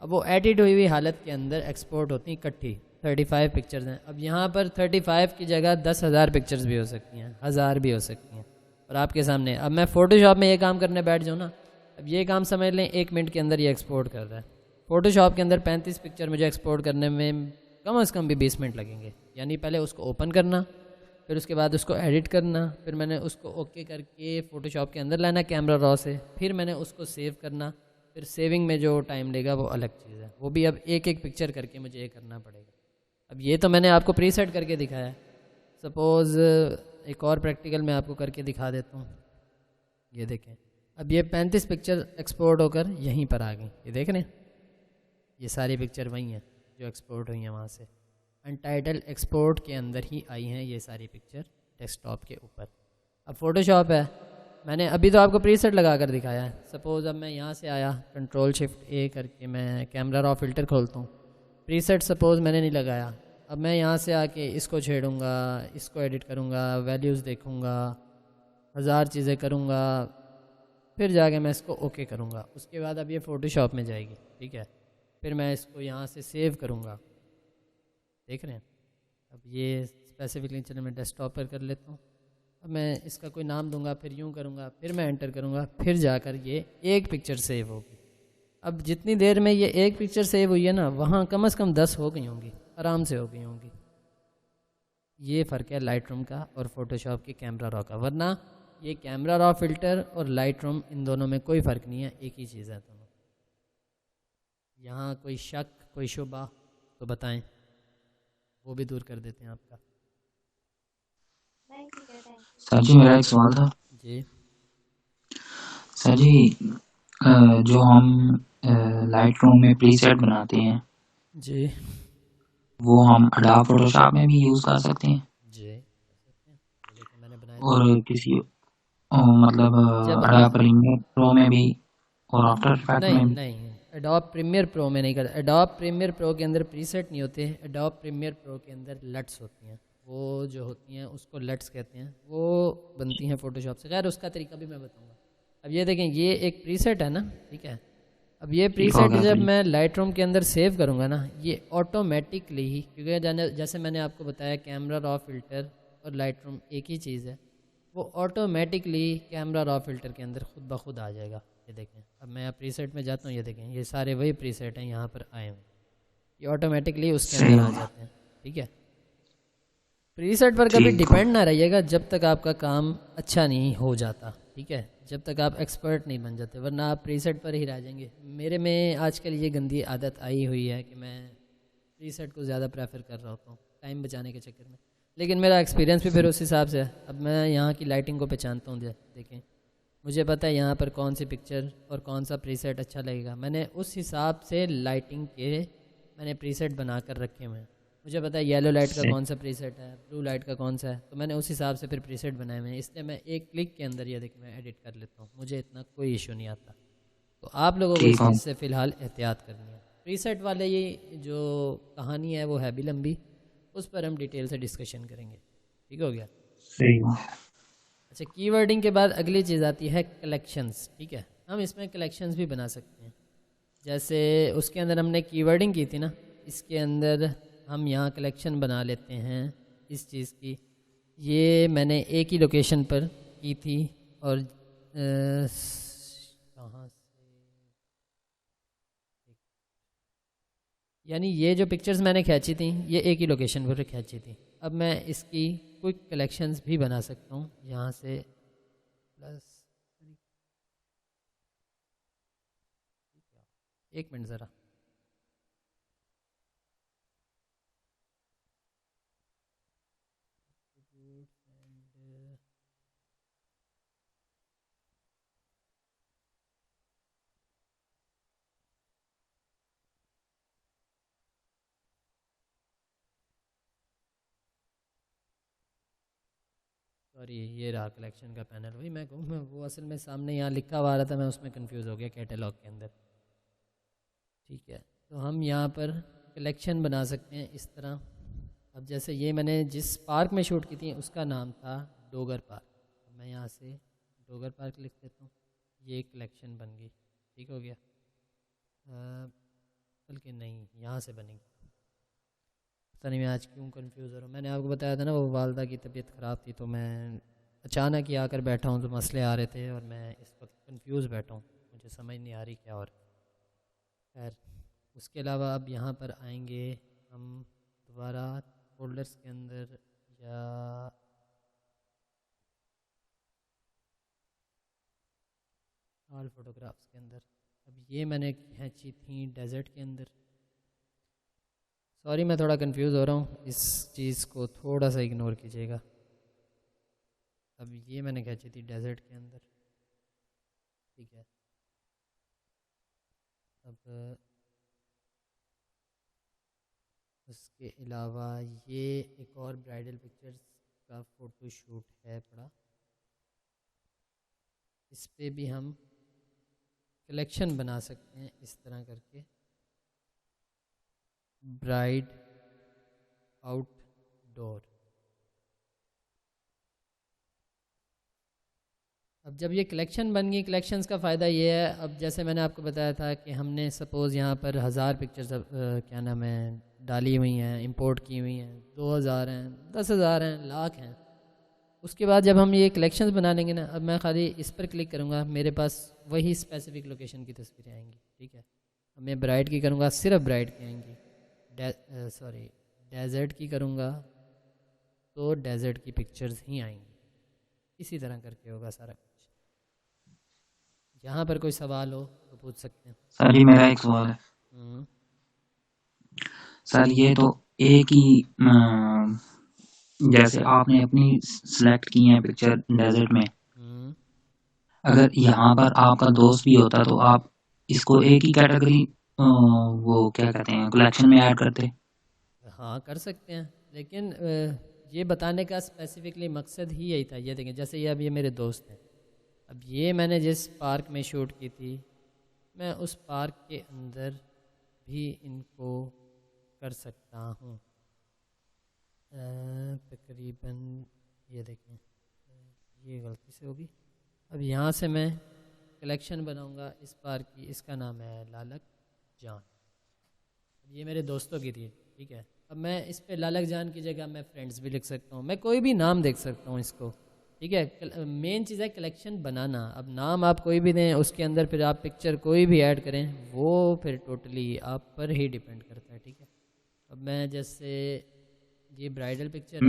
अब वो एडिट हुई हुई हालत के अंदर एक्सपोर्ट होती हैं इकट्ठी। 35 पिक्चर्स हैं। अब यहाँ पर 35 की जगह 10,000 पिक्चर्स भी हो सकती हैं, 1000 भी हो सकती हैं, और आपके सामने। अब मैं फ़ोटोशॉप में ये काम करने बैठ जाऊँ ना, अब ये काम समझ लें 1 मिनट के अंदर ये एक्सपोर्ट कर रहा है। फ़ोटोशॉप के अंदर 35 पिक्चर मुझे एक्सपोर्ट करने में कम से कम भी 20 मिनट लगेंगे। यानी पहले उसको ओपन करना, फिर उसके बाद उसको एडिट करना, फिर मैंने उसको ओके करके फ़ोटोशॉप के अंदर लाना कैमरा रॉ से, फिर मैंने उसको सेव करना, फिर सेविंग में जो टाइम लेगा वो अलग चीज़ है। वो भी अब एक एक पिक्चर करके मुझे ये करना पड़ेगा। अब ये तो मैंने आपको प्रीसेट करके दिखाया है। सपोज़ एक और प्रैक्टिकल मैं आपको करके दिखा देता हूँ। ये देखें, अब ये 35 पिक्चर एक्सपोर्ट होकर यहीं पर आ गई। ये देख रहे हैं, ये सारी पिक्चर वही हैं जो एक्सपोर्ट हुई हैं वहाँ से। अनटाइटल्ड एक्सपोर्ट के अंदर ही आई हैं ये सारी पिक्चर डेस्कटॉप के ऊपर। अब फ़ोटोशॉप है, मैंने अभी तो आपको प्रीसेट लगा कर दिखाया है। सपोज़ अब मैं यहाँ से आया, Ctrl+Shift+A करके मैं कैमरा रॉ फ़िल्टर खोलता हूँ। प्रीसेट सपोज़ मैंने नहीं लगाया, अब मैं यहाँ से आके इसको छेड़ूँगा, इसको एडिट करूँगा, वैल्यूज़ देखूँगा, 1000 चीज़ें करूँगा, फिर जाके मैं इसको ओके करूँगा। उसके बाद अब ये फ़ोटोशॉप में जाएगी, ठीक है। फिर मैं इसको यहाँ से सेव करूँगा, देख रहे हैं। अब ये स्पेसिफिकली चलो मैं डेस्कटॉप पर कर लेता हूँ। अब मैं इसका कोई नाम दूंगा, फिर यूँ करूँगा, फिर मैं एंटर करूँगा, फिर जाकर ये एक पिक्चर सेव होगी। अब जितनी देर में ये एक पिक्चर सेव हुई है ना, वहाँ कम से कम 10 हो गई होंगी, आराम से हो गई होंगी। ये फ़र्क है लाइटरूम का और फोटोशॉप के कैमरा रॉ का। वरना ये कैमरा रॉ फ़िल्टर और लाइटरूम, इन दोनों में कोई फ़र्क नहीं है, एक ही चीज़ है दोनों। यहाँ कोई शक, कोई शुबा तो बताएं, वो भी दूर कर देते हैं आपका। सर जी मेरा एक सवाल था। जी सर जी, जो हम लाइट रूम में प्रीसेट बनाते हैं जी वो हम अडोब फोटोशॉप में भी यूज़ कर सकते हैं? जी देखिए मैंने बनाया और किसी मतलब अडोब प्रीमियर प्रो में भी और आफ्टर इफेक्ट में भी? नहीं, एडोब प्रीमियर प्रो में नहीं करता। एडोब प्रीमियर प्रो के अंदर प्रीसेट नहीं होते। एडोब प्रीमियर प्रो के अंदर लट्स होती हैं, वो जो होती हैं उसको लट्स कहते हैं, वो बनती हैं फ़ोटोशॉप से। खैर उसका तरीका भी मैं बताऊंगा। अब ये देखें, ये एक प्रीसेट है ना, ठीक है। अब ये प्रीसेट जब मैं लाइटरूम के अंदर सेव करूँगा ना, ये ऑटोमेटिकली ही, क्योंकि जैसे मैंने आपको बताया कैमरा रॉ फ़िल्टर और लाइटरूम एक ही चीज़ है, वो ऑटोमेटिकली कैमरा रॉ फ़िल्टर के अंदर खुद ब खुद आ जाएगा। ये देखें, अब मैं प्रीसेट में जाता हूँ, ये देखें ये सारे वही प्रीसेट हैं यहाँ पर आए हुए, ये ऑटोमेटिकली उसके अंदर आ जाते हैं, ठीक है। प्रीसेट पर कभी डिपेंड ना रहिएगा जब तक आपका काम अच्छा नहीं हो जाता, ठीक है, जब तक आप एक्सपर्ट नहीं बन जाते, वरना आप प्रीसेट पर ही रह जाएंगे। मेरे में आजकल ये गंदी आदत आई हुई है कि मैं प्रीसेट को ज़्यादा प्रेफर कर रहा होता हूँ टाइम बचाने के चक्कर में। लेकिन मेरा एक्सपीरियंस भी फिर उस हिसाब से है। अब मैं यहाँ की लाइटिंग को पहचानता हूँ, देखें मुझे पता है यहाँ पर कौन सी पिक्चर और कौन सा प्रीसेट अच्छा लगेगा। मैंने उस हिसाब से लाइटिंग के मैंने प्रीसेट बना कर रखे हुए हैं। मुझे पता है येलो लाइट का कौन सा प्रीसेट है, ब्लू लाइट का कौन सा है, तो मैंने उस हिसाब से फिर प्रीसेट बनाए हुए हैं। इसलिए मैं एक क्लिक के अंदर ये देखिए मैं एडिट कर लेता हूँ, मुझे इतना कोई इशू नहीं आता। तो आप लोगों को इस चीज़ से फ़िलहाल एहतियात करनी है। प्रीसेट वाले ये जो कहानी है वो है भी लंबी, उस पर हम डिटेल से डिस्कशन करेंगे। ठीक हो गया? सही। अच्छा, कीवर्डिंग के बाद अगली चीज़ आती है कलेक्शंस। ठीक है, हम इसमें कलेक्शंस भी बना सकते हैं। जैसे उसके अंदर हमने कीवर्डिंग की थी ना, इसके अंदर हम यहाँ कलेक्शन बना लेते हैं इस चीज़ की। ये मैंने एक ही लोकेशन पर की थी और कहाँ से, यानी ये जो पिक्चर्स मैंने खींची थी ये एक ही लोकेशन पर खींची थी। अब मैं इसकी क्विक कलेक्शंस भी बना सकता हूँ यहाँ से प्लस। एक मिनट ज़रा, सॉरी ये रहा कलेक्शन का पैनल। वही मैं कहूँ, मैं वो असल में सामने यहाँ लिखा हुआ आ रहा था, मैं उसमें कंफ्यूज हो गया कैटलॉग के अंदर। ठीक है, तो हम यहाँ पर कलेक्शन बना सकते हैं इस तरह। अब जैसे ये मैंने जिस पार्क में शूट की थी उसका नाम था डोगर पार्क। मैं यहाँ से डोगर पार्क लिख देता हूँ, ये कलेक्शन बन गई। ठीक हो गया? बल्कि नहीं, यहाँ से बनेगी। पता नहीं मैं आज क्यों कंफ्यूज हो रहा हूँ। मैंने आपको बताया था ना वो वालदा की तबीयत ख़राब थी, तो मैं अचानक ही आकर बैठा हूँ तो मसले आ रहे थे और मैं इस वक्त कंफ्यूज बैठा हूँ, मुझे समझ नहीं आ रही क्या हो रहा है। खैर, उसके अलावा अब यहाँ पर आएंगे हम दोबारा फोल्डर्स के अंदर या ऑल फोटोग्राफ्स के अंदर। अब ये मैंने खींची थी डेजर्ट के अंदर। सॉरी मैं थोड़ा कंफ्यूज हो रहा हूँ, इस चीज़ को थोड़ा सा इग्नोर कीजिएगा। अब ये मैंने खींची थी डेजर्ट के अंदर। ठीक है, अब उसके अलावा ये एक और ब्राइडल पिक्चर्स का फ़ोटो शूट है पड़ा, इस पे भी हम कलेक्शन बना सकते हैं इस तरह करके, ब्राइड आउटडोर। अब जब ये कलेक्शन बन गई, कलेक्शंस का फ़ायदा ये है, अब जैसे मैंने आपको बताया था कि हमने सपोज़ यहाँ पर 1000 पिक्चर्स क्या नाम है डाली हुई हैं, इंपोर्ट की हुई हैं, 2000 हैं, 10,000 हैं, लाख हैं। उसके बाद जब हम ये कलेक्शंस बना लेंगे ना, अब मैं खाली इस पर क्लिक करूँगा, मेरे पास वही स्पेसिफिक लोकेशन की तस्वीरें आएंगी। ठीक है, अब मैं ब्राइड की करूँगा, सिर्फ ब्राइड की आएंगी। डेजर्ट की करूँगा तो डेजर्ट की पिक्चर्स ही आएंगी। इसी तरह करके होगा सारा कुछ। यहाँ पर कोई सवाल हो तो पूछ सकते हैं। सर ये मेरा एक सवाल है। सर ये तो एक ही जैसे आपने अपनी सिलेक्ट की है पिक्चर डेजर्ट में, अगर यहाँ पर आपका दोस्त भी होता तो आप इसको एक ही कैटेगरी वो क्या कहते हैं कलेक्शन में ऐड करते? हाँ कर सकते हैं, लेकिन ये बताने का स्पेसिफिकली मकसद ही यही था। ये देखें, जैसे ये अब ये मेरे दोस्त हैं, अब ये मैंने जिस पार्क में शूट की थी, मैं उस पार्क के अंदर भी इनको कर सकता हूँ। तकरीबन ये देखें, ये गलती से होगी। अब यहाँ से मैं कलेक्शन बनाऊँगा इस पार्क की, इसका नाम है लालक जान। ये मेरे दोस्तों की थी। ठीक है, अब मैं इस पे लालक जान की जगह मैं फ्रेंड्स भी लिख सकता हूँ, मैं कोई भी नाम देख सकता हूँ इसको। ठीक है, मेन चीज़ है कलेक्शन बनाना। अब नाम आप कोई भी दें, उसके अंदर फिर आप पिक्चर कोई भी ऐड करें, वो फिर टोटली आप पर ही डिपेंड करता है। ठीक है, अब मैं जैसे ये ब्राइडल पिक्चर,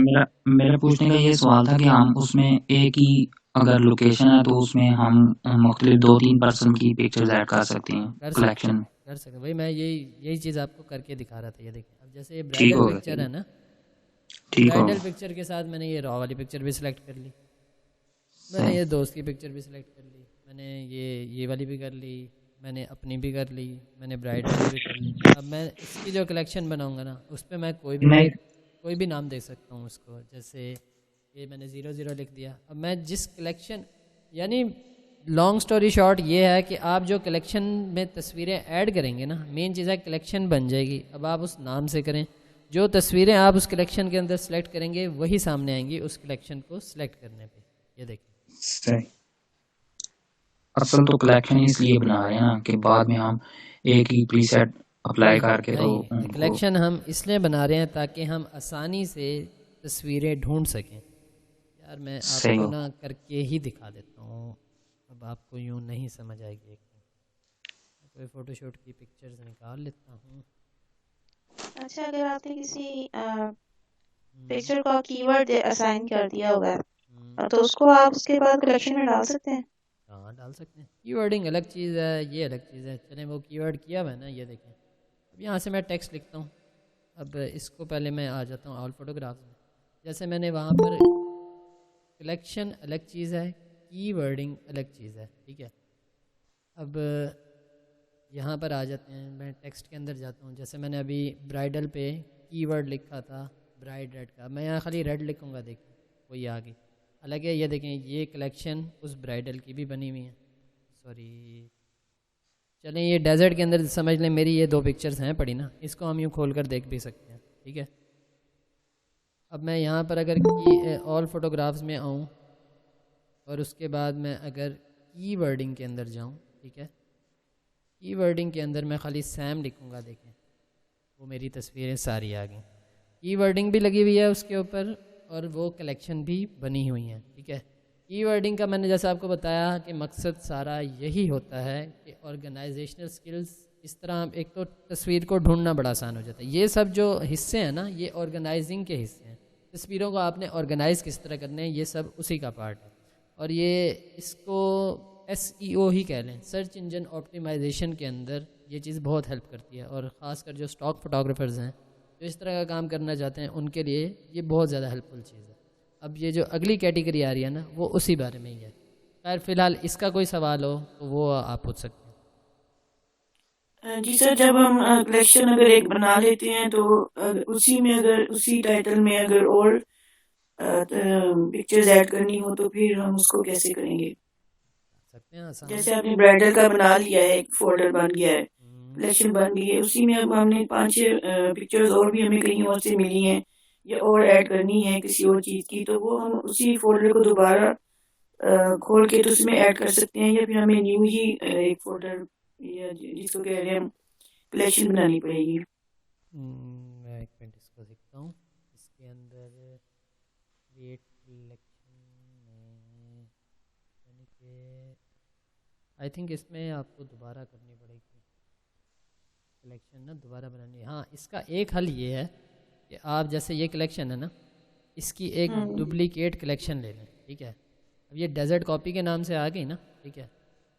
मेरा पूछने का ये सवाल था कि हम उसमें एक ही अगर लोकेशन है तो उसमें हम मुख्तलिफ 2-3 पर्सन की पिक्चर्स ऐड कर सकते हैं कलेक्शन में। कर सकते हैं भाई, मैं यही चीज़ आपको करके दिखा रहा था। ये देखिए, अब जैसे ये ब्राइडल पिक्चर है ना, ठीक हो ब्राइडल पिक्चर के साथ मैंने ये रॉ वाली पिक्चर भी सिलेक्ट कर ली, मैंने ये दोस्त की पिक्चर भी सिलेक्ट कर ली, मैंने ये वाली भी कर ली, मैंने अपनी भी कर ली, मैंने ब्राइड वाली भी कर ली। अब मैं इसकी जो कलेक्शन बनाऊंगा ना उस पर मैं कोई भी नाम दे सकता हूँ उसको, जैसे ये मैंने 00 लिख दिया। अब मैं जिस कलेक्शन, यानी लॉन्ग स्टोरी शॉर्ट ये है कि आप जो कलेक्शन में तस्वीरें ऐड करेंगे ना, मेन चीज़ है कलेक्शन बन जाएगी। अब आप उस नाम से करें, जो तस्वीरें आप उस कलेक्शन के अंदर सेलेक्ट करेंगे वही सामने आएंगी उस कलेक्शन को सिलेक्ट करने पे। ये देखिए सही। असल तो कलेक्शन इसलिए बना रहे हैं ना कि बाद में हम एक ही प्रीसेट अप्लाई करके तो नहीं, कलेक्शन हम इसलिए बना रहे हैं ताकि हम आसानी से तस्वीरें ढूंढ सकें। यार मैं सही आपको हो। ना करके ही दिखा देता हूँ, अब आपको यूँ नहीं समझ आएगी। एक कोई फ़ोटोशूट की पिक्चर्स निकाल लेता हूँ। अच्छा, अगर आपने किसी पिक्चर का कीवर्ड असाइन कर दिया होगा तो उसको आप उसके बाद कलेक्शन में डाल सकते हैं। हाँ डाल सकते हैं, कीवर्डिंग अलग चीज़ है, ये अलग चीज़ है। चलें वो कीवर्ड किया हुआ है ना, ये देखें। अब यहाँ से मैं टेक्स्ट लिखता हूँ। अब इसको पहले मैं आ जाता हूँ ऑल फोटोग्राफ्स में। जैसे मैंने वहाँ पर कलेक्शन अलग चीज़ है, कीवर्डिंग अलग चीज़ है, ठीक है। अब यहाँ पर आ जाते हैं, मैं टेक्स्ट के अंदर जाता हूँ। जैसे मैंने अभी ब्राइडल पे कीवर्ड लिखा था ब्राइड रेड का, मैं यहाँ खाली रेड लिखूँगा, देखिए वही आ गई। हालांकि ये देखें ये कलेक्शन उस ब्राइडल की भी बनी हुई है, सॉरी। चलें ये डेजर्ट के अंदर समझ लें मेरी ये 2 पिक्चर्स हैं पड़ी ना, इसको हम यूँ खोल कर देख भी सकते हैं, ठीक है। अब मैं यहाँ पर अगर ऑल फोटोग्राफ्स में आऊँ और उसके बाद मैं अगर कीवर्डिंग के अंदर जाऊँ, ठीक है, कीवर्डिंग के अंदर मैं खाली सैम लिखूँगा, देखें वो मेरी तस्वीरें सारी आ गई। कीवर्डिंग भी लगी हुई है उसके ऊपर और वो कलेक्शन भी बनी हुई हैं, ठीक है। कीवर्डिंग का मैंने जैसे आपको बताया कि मकसद सारा यही होता है कि ऑर्गेनाइजेशनल स्किल्स, इस तरह एक तो तस्वीर को ढूंढना बड़ा आसान हो जाता है। ये सब जो हिस्से हैं ना ये ऑर्गेनाइजिंग के हिस्से हैं। तस्वीरों को आपने ऑर्गेनाइज किस तरह करने हैं ये सब उसी का पार्ट है। और ये इसको SEO ही कह लें, सर्च इंजन ऑप्टिमाइजेशन के अंदर ये चीज़ बहुत हेल्प करती है। और ख़ासकर जो स्टॉक फोटोग्राफर्स हैं जो इस तरह का काम करना चाहते हैं उनके लिए ये बहुत ज़्यादा हेल्पफुल चीज़ है। अब ये जो अगली कैटेगरी आ रही है ना वो उसी बारे में ही है। खैर फ़िलहाल इसका कोई सवाल हो तो वो आप पूछ सकते हैं। जी सर, जब हम कलेक्शन अगर एक बना लेते हैं तो उसी में अगर उसी टाइटल में अगर और पिक्चर्स ऐड करनी हो तो फिर हम उसको कैसे करेंगे? सकते हैं आसान। जैसे आपने ब्राइडल का बना लिया है, एक फोल्डर बन गया है, कलेक्शन बन गई है, उसी में अब हमने 5-6 पिक्चर्स और भी हमें कहीं और से मिली हैं या और ऐड करनी है किसी और चीज़ की, तो वो हम उसी फोल्डर को दोबारा खोल के तो उसमें ऐड कर सकते हैं या फिर हमें न्यू ही एक फोल्डर या जिसको कह रहे हैं हम कलेक्शन बनानी पड़ेगी? मैं एक मिनट इसको देखता हूँ। इसके अंदर क्रिएट कलेक्शन में यानी कि आई थिंक इसमें आपको दोबारा करनी पड़ेगी कलेक्शन ना, दोबारा बनानी है। हाँ इसका एक हल ये है कि आप जैसे ये कलेक्शन है ना इसकी एक डुप्लीकेट कलेक्शन ले लें, ठीक है। अब ये डेजर्ट कॉपी के नाम से आ गई ना, ठीक है।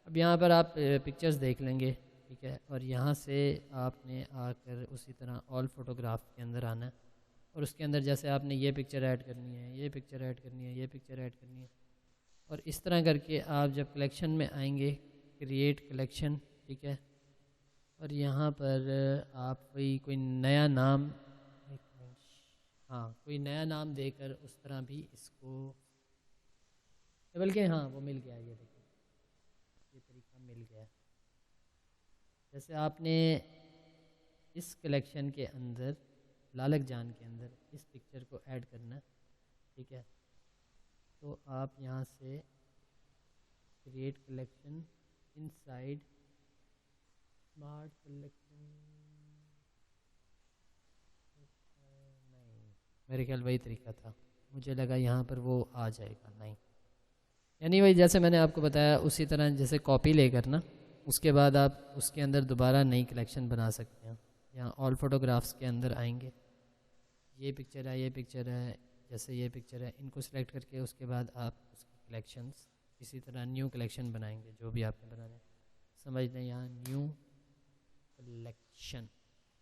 अब यहाँ पर आप पिक्चर्स देख लेंगे, ठीक है। और यहाँ से आपने आकर उसी तरह ऑल फोटोग्राफ के अंदर आना है और उसके अंदर जैसे आपने ये पिक्चर ऐड करनी है, ये पिक्चर ऐड करनी है, ये पिक्चर ऐड करनी है। और इस तरह करके आप जब कलेक्शन में आएंगे क्रिएट कलेक्शन, ठीक है। और यहाँ पर आप कोई नया नाम, एक मिनट, हाँ कोई नया नाम देकर उस तरह भी इसको, बल्कि हाँ वो मिल गया, ये देखिए ये तरीका मिल गया। जैसे आपने इस कलेक्शन के अंदर लालक जान के अंदर इस पिक्चर को ऐड करना है, ठीक है। तो आप यहाँ से create collection inside smart collection, नहीं मेरे ख्याल वही तरीका था, मुझे लगा यहाँ पर वो आ जाएगा, नहीं। यानी वही जैसे मैंने आपको बताया उसी तरह जैसे कॉपी लेकर ना उसके बाद आप उसके अंदर दोबारा नई कलेक्शन बना सकते हैं। यहाँ ऑल फोटोग्राफ्स के अंदर आएंगे, ये पिक्चर है, ये पिक्चर है, जैसे ये पिक्चर है, इनको सिलेक्ट करके उसके बाद आप उसकी कलेक्शंस इसी तरह न्यू कलेक्शन बनाएंगे जो भी आपने बनाना है। समझ लें यहाँ न्यू कलेक्शन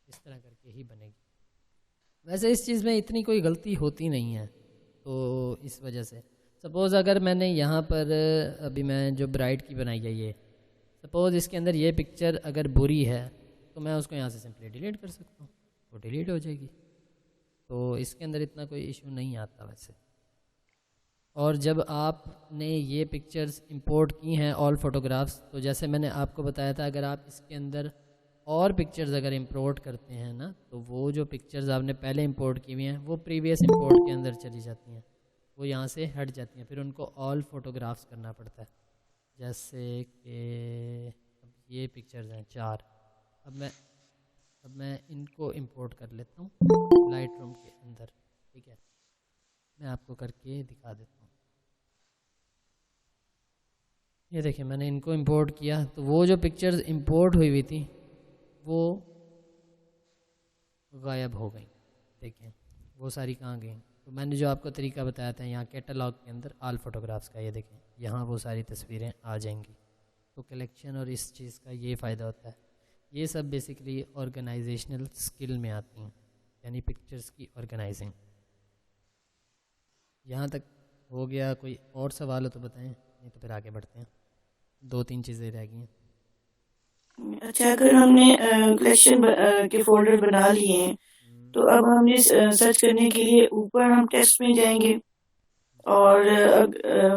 इस तरह करके ही बनेगी। वैसे इस चीज़ में इतनी कोई गलती होती नहीं है, तो इस वजह से सपोज़ अगर मैंने यहाँ पर अभी मैं जो ब्राइड की बनाई है ये, सपोज़ इसके अंदर ये पिक्चर अगर बुरी है तो मैं उसको यहाँ से सिंपली डिलीट कर सकता हूँ, वो डिलीट हो जाएगी। तो इसके अंदर इतना कोई इशू नहीं आता वैसे। और जब आपने ये पिक्चर्स इंपोर्ट की हैं ऑल फोटोग्राफ्स, तो जैसे मैंने आपको बताया था अगर आप इसके अंदर और पिक्चर्स अगर इंपोर्ट करते हैं ना, तो वो जो पिक्चर्स आपने पहले इंपोर्ट की हुई हैं वो प्रीवियस इंपोर्ट के अंदर चली जाती हैं, वो यहाँ से हट जाती हैं, फिर उनको ऑल फोटोग्राफ्स करना पड़ता है। जैसे कि अब ये पिक्चर्स हैं 4, अब मैं इनको इंपोर्ट कर लेता हूँ लाइट रूम के अंदर, ठीक है। मैं आपको करके दिखा देता हूँ। ये देखिए मैंने इनको इंपोर्ट किया, तो वो जो पिक्चर्स इंपोर्ट हुई थी वो गायब हो गई। देखिए वो सारी कहाँ गई। तो मैंने जो आपको तरीका बताया था यहाँ कैटलॉग के अंदर ऑल फोटोग्राफ्स का, ये देखें यहाँ वो सारी तस्वीरें आ जाएंगी। तो कलेक्शन और इस चीज़ का ये फ़ायदा होता है। ये सब बेसिकली ऑर्गेनाइजेशनल स्किल में आती हैं, यानी पिक्चर्स की ऑर्गेनाइजिंग। यहाँ तक हो गया। कोई और सवाल हो तो बताएं, नहीं तो फिर आगे बढ़ते हैं। 2-3 चीज़ें रह गई हैं। अच्छा, अगर हमने कलेक्शन के फोल्डर बना लिए हैं तो अब हमने सर्च करने के लिए ऊपर हम टेक्स्ट में जाएंगे और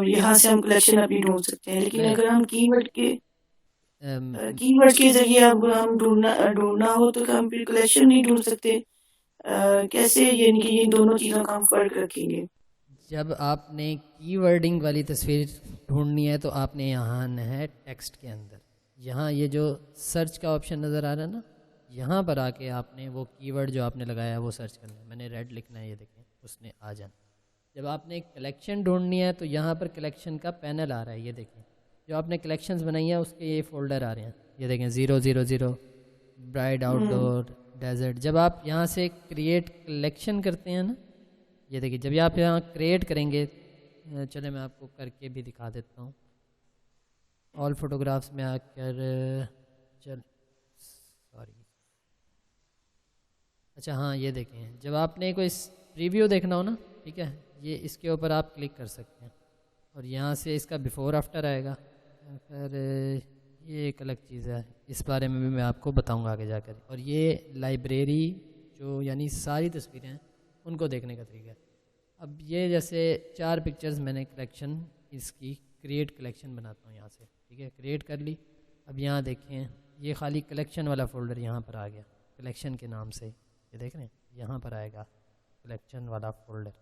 यहाँ से हम कलेक्शन अपनी ढूंढ सकते हैं। लेकिन नहीं, अगर हम कीवर्ड के जरिए अब हम ढूंढना हो तो हम फिर कलेक्शन नहीं ढूंढ सकते। कैसे, यानी कि ये दोनों चीज़ों का हम फर्क रखेंगे? जब आपने कीवर्डिंग वाली तस्वीर ढूंढनी है तो आपने यहाँ आना है टेक्स्ट के अंदर। यहाँ ये जो सर्च का ऑप्शन नज़र आ रहा है ना, यहाँ पर आके आपने वो कीवर्ड जो आपने लगाया है वो सर्च करना है। मैंने रेड लिखना है, ये देखें उसने आ जाना। जब आपने कलेक्शन ढूंढनी है तो यहाँ पर कलेक्शन का पैनल आ रहा है, ये देखें जो आपने कलेक्शंस बनाई है उसके ये फोल्डर आ रहे हैं, ये देखें 000 ब्राइड आउटडोर डेजर्ट। जब आप यहाँ से क्रिएट कलेक्शन करते हैं ना, ये देखिए जब आप यहाँ क्रिएट करेंगे, चले मैं आपको करके भी दिखा देता हूँ। ऑल फोटोग्राफ्स में आकर अच्छा हाँ, ये देखें जब आपने कोई प्रीव्यू देखना हो ना, ठीक है, ये इसके ऊपर आप क्लिक कर सकते हैं और यहाँ से इसका बिफ़ोर आफ्टर आएगा। फिर ये एक अलग चीज़ है, इस बारे में भी मैं आपको बताऊंगा आगे जाकर। और ये लाइब्रेरी जो यानी सारी तस्वीरें हैं उनको देखने का तरीका है। अब ये जैसे 4 पिक्चर्स मैंने कलेक्शन इसकी क्रिएट कलेक्शन बनाता हूँ यहाँ से, ठीक है, क्रिएट कर ली। अब यहाँ देखें ये खाली कलेक्शन वाला फ़ोल्डर यहाँ पर आ गया कलेक्शन के नाम से, ये देख रहे हैं यहाँ पर आएगा कलेक्शन वाला फ़ोल्डर।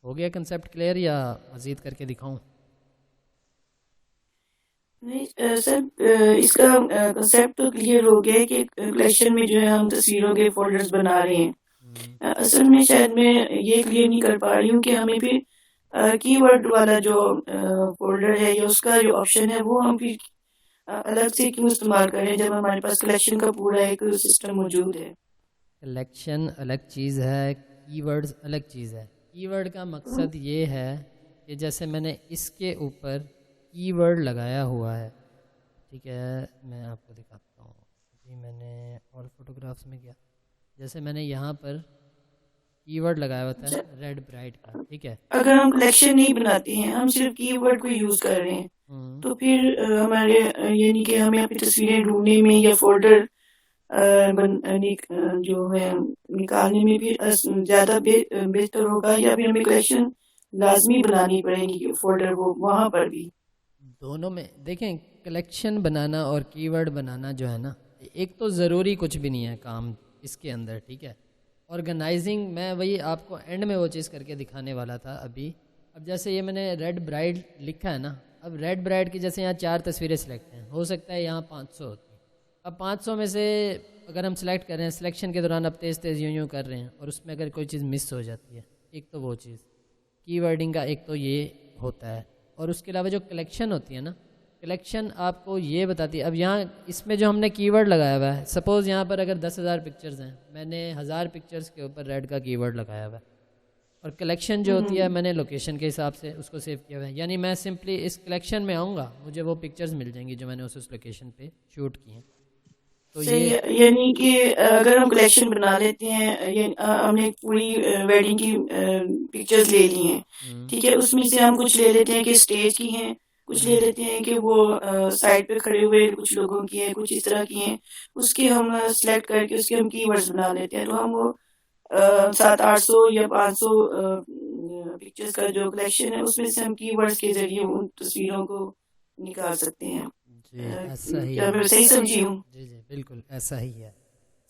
हो गया कंसेप्ट क्लियर या मज़ीद करके दिखाऊं? नहीं सर, इसका कंसेप्ट तो क्लियर हो गया है कि कलेक्शन में जो है हम तस्वीरों के फोल्डर्स बना रहे हैं। असल में शायद मैं ये क्लियर नहीं कर पा रही हूँ कि हमें फिर कीवर्ड वाला जो फोल्डर है या उसका जो ऑप्शन है वो हम फिर अलग से क्यों इस्तेमाल करें जब हमारे पास कलेक्शन का पूरा एक सिस्टम मौजूद है। कलेक्शन अलग चीज़ है, कीवर्ड्स अलग चीज़ है। कीवर्ड का मकसद ये है कि जैसे मैंने इसके ऊपर कीवर्ड लगाया हुआ है, ठीक है, मैं आपको दिखाता हूँ। अभी मैंने ऑल फोटोग्राफ्स में गया, जैसे मैंने यहाँ पर कीवर्ड लगाया हुआ था रेड ब्राइट का, ठीक है। अगर हम कलेक्शन नहीं बनाते हैं, हम सिर्फ कीवर्ड को यूज कर रहे हैं, तो फिर हमारे यानी कि हमें अपनी तस्वीरें ढूंढने में या फोल्डर जो है निकालने में भी ज्यादा बेहतर होगा, या फिर हमें कलेक्शन लाजमी बनानी पड़ेगी फोल्डर वो वहाँ पर भी। दोनों में देखें, कलेक्शन बनाना और कीवर्ड बनाना जो है ना, एक तो ज़रूरी कुछ भी नहीं है काम इसके अंदर, ठीक है। ऑर्गेनाइजिंग मैं वही आपको एंड में वो चीज़ करके दिखाने वाला था अभी। अब जैसे ये मैंने रेड ब्राइड लिखा है ना, अब रेड ब्राइड की जैसे यहाँ 4 तस्वीरें सिलेक्ट हैं, हो सकता है यहाँ 500 होती हैं। अब 500 में से अगर हम सिलेक्ट कर रहे हैं, सिलेक्शन के दौरान अब तेज़ यूँ कर रहे हैं और उसमें अगर कोई चीज़ मिस हो जाती है, एक तो वो चीज़ कीवर्डिंग का एक तो ये होता है। और उसके अलावा जो कलेक्शन होती है ना, कलेक्शन आपको ये बताती है। अब यहाँ इसमें जो हमने कीवर्ड लगाया हुआ है, सपोज़ यहाँ पर अगर 10,000 पिक्चर्स हैं, मैंने 1000 पिक्चर्स के ऊपर रेड का कीवर्ड लगाया हुआ है। और कलेक्शन जो होती है मैंने लोकेशन के हिसाब से उसको सेव किया हुआ है, यानी मैं सिंपली इस कलेक्शन में आऊँगा, मुझे वो पिक्चर्स मिल जाएंगी जो मैंने उस लोकेशन पे शूट की हैं। तो सही ये है, यानी कि अगर हम कलेक्शन बना लेते हैं, हमने एक पूरी वेडिंग की पिक्चर्स ले ली हैं, ठीक है, उसमें से हम कुछ ले लेते हैं कि स्टेज की हैं, कुछ ले लेते हैं कि वो साइड पे खड़े हुए कुछ लोगों की हैं, कुछ इस तरह की हैं, उसके हम सेलेक्ट करके उसके हम कीवर्ड्स बना लेते हैं, तो हम वो 700-800 या 500 पिक्चर्स का जो कलेक्शन है उसमें से हम कीवर्ड्स के जरिए उन तस्वीरों को निकाल सकते हैं। जी ऐसा ही क्या है। मैं सही समझी हूँ? जी जी बिल्कुल ऐसा ही है,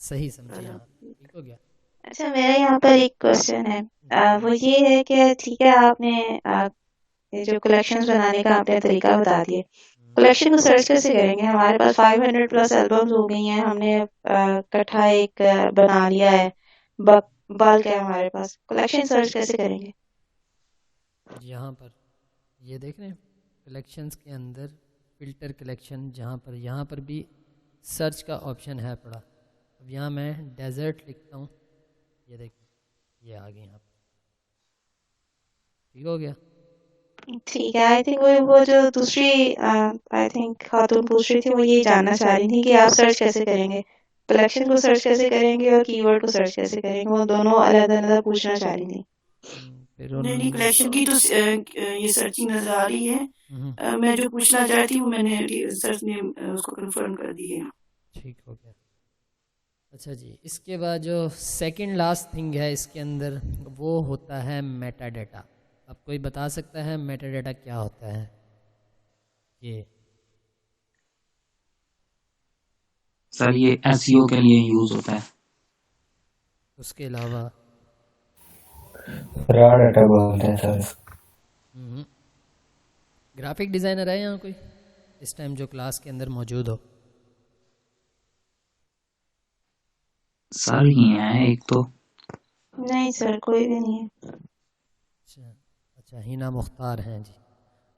सही समझे आप, ठीक हो गया। अच्छा, मेरा यहाँ पर एक क्वेश्चन है। वो ये है कि ठीक है, आपने ये जो कलेक्शंस बनाने का आपने तरीका बता दिए, कलेक्शन को सर्च कैसे करेंगे? हमारे पास 500 प्लस एल्बम्स हो गई हैं, हमने इकट्ठा एक बना लिया है, बल्क है हमारे पास, कलेक्शन सर्च कैसे करेंगे? यहाँ पर ये देख रहे हैं कलेक्शंस के अंदर फ़िल्टर कलेक्शन, यहाँ पर भी सर्च का ऑप्शन है पड़ा। अब यहाँ मैं डेजर्ट लिखता हूँ, ये देखिए ये आ गई यहाँ पर, ठीक हो गया। ठीक है, आई थिंक वो जो दूसरी आई थिंक खातून पूछ रही थी, वो ये जानना चाह रही थी कि आप सर्च कैसे करेंगे, कलेक्शन को सर्च कैसे करेंगे और कीवर्ड को सर्च कैसे करेंगे, वो दोनों अलग अलग पूछना चाह रही थी। फिर नहीं नहीं, उन्होंने कलेक्शन की तो ये सर्चिंग नजर आ रही है। मैं जो पूछना चाह रही थी वो मैंने सर्च ने उसको कंफर्म कर दी है। ठीक हो गया। अच्छा जी, इसके बाद जो सेकंड लास्ट थिंग है इसके अंदर वो होता है मेटा डेटा। अब कोई बता सकता है मेटा डेटा क्या होता है? ये सर ये एसईओ के लिए यूज होता है। उसके अलावा रॉ डाटा बोलते हैं सर। ग्राफिक डिज़ाइनर है यहाँ कोई इस टाइम जो क्लास के अंदर मौजूद हो? सर ही हैं एक तो। नहीं सर, कोई भी नहीं है। अच्छा हिना मुख्तार हैं जी।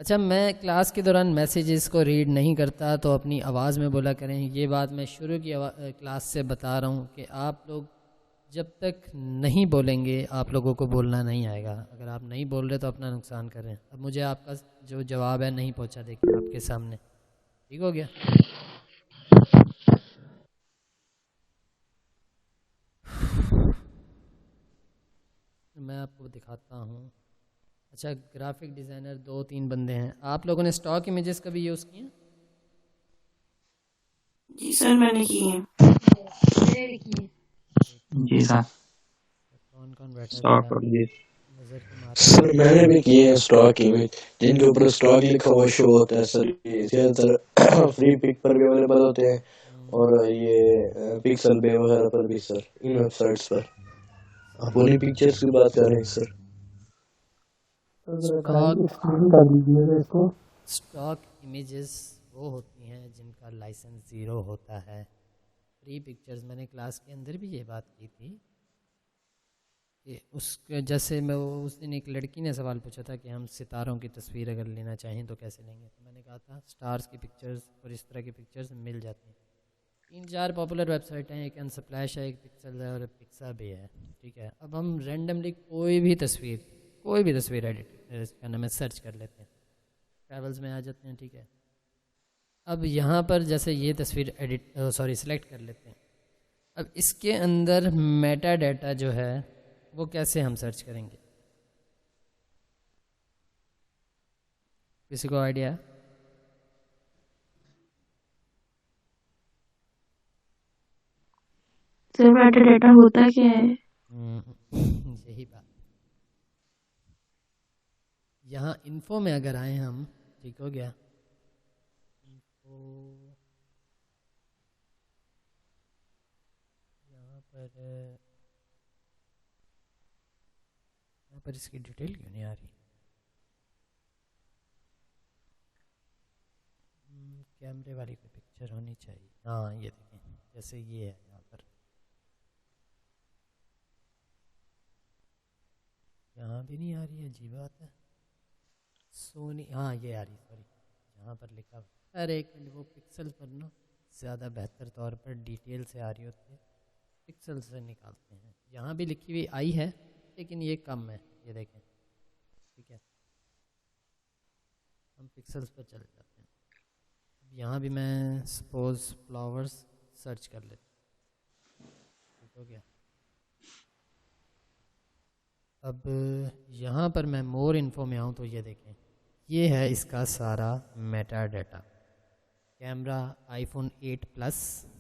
अच्छा, मैं क्लास के दौरान मैसेजेस को रीड नहीं करता तो अपनी आवाज़ में बोला करें। ये बात मैं शुरू की क्लास से बता रहा हूँ कि आप लोग जब तक नहीं बोलेंगे आप लोगों को बोलना नहीं आएगा। अगर आप नहीं बोल रहे तो अपना नुकसान कर रहे हैं। अब मुझे आपका जो जवाब है नहीं पहुँचा, देखिए आपके सामने, ठीक हो गया। मैं आपको दिखाता हूँ। अच्छा, ग्राफिक डिज़ाइनर 2-3 बंदे हैं। आप लोगों ने स्टॉक इमेजेस कभी यूज़ किए हैं? जी सर, मैंने की है। जी सर। कौन कौन बैठा है स्टॉक जरा इमेज नज़र तो मार। सर मैंने भी किए हैं स्टॉक इमेज, जिनके ऊपर स्टॉक लिखा हुआ शो होता है सर। ये ज्यादातर फ्री पिक पर भी अवेलेबल होते हैं और ये पिक्सल बे वगैरह पर भी सर, इन वेबसाइट्स पर। आप उन्हीं पिक्चर्स की बात कर रहे हैं सर? स्टॉक इमेजेस वो होती हैं जिनका लाइसेंस ज़ीरो होता है। फ्री पिक्चर्स, मैंने क्लास के अंदर भी ये बात की थी कि उसके जैसे मैं उस दिन एक लड़की ने सवाल पूछा था कि हम सितारों की तस्वीर अगर लेना चाहें तो कैसे लेंगे, तो मैंने कहा था स्टार्स की पिक्चर्स और इस तरह की पिक्चर्स मिल जाती हैं। 3-4 पॉपुलर वेबसाइट हैं, एक अनस्प्लैश है, एक पिक्सल है और पिक्सा भी है, ठीक है। अब हम रैंडमली कोई भी तस्वीर एडिट क्या नाम है सर्च कर लेते हैं, ट्रैवल्स में आ जाते हैं, ठीक है। अब यहाँ पर जैसे ये तस्वीर सेलेक्ट कर लेते हैं। अब इसके अंदर मेटा डाटा जो है वो कैसे हम सर्च करेंगे? किसी को आइडिया है? सर मेटा डाटा होता क्या है? यही बात। यहाँ इन्फो में अगर आए हम, ठीक हो गया, इन्फो यहाँ पर इसकी डिटेल क्यों नहीं आ रही? कैमरे वाली कोई पिक्चर होनी चाहिए। हाँ ये देखें, जैसे ये है यहाँ पर, यहाँ भी नहीं आ रही है, अजीब बात है। सोनी, हाँ ये आ रही, सॉरी, यहाँ पर लिखा हुआ। अरे एक मिनट, वो पिक्सल पर ना ज़्यादा बेहतर तौर पर डिटेल से आ रही होती है, पिक्सल से निकालते हैं। यहाँ भी लिखी हुई आई है लेकिन ये कम है, ये देखें, ठीक है। हम पिक्सल्स पर चले जाते हैं। अब यहाँ भी मैं सपोज फ्लावर्स सर्च कर लेते हैं। ठीक हो गया। अब यहाँ पर मैं मोर इन्फो में आऊँ तो ये देखें, ये है इसका सारा Meta data. Camera iPhone 8 plus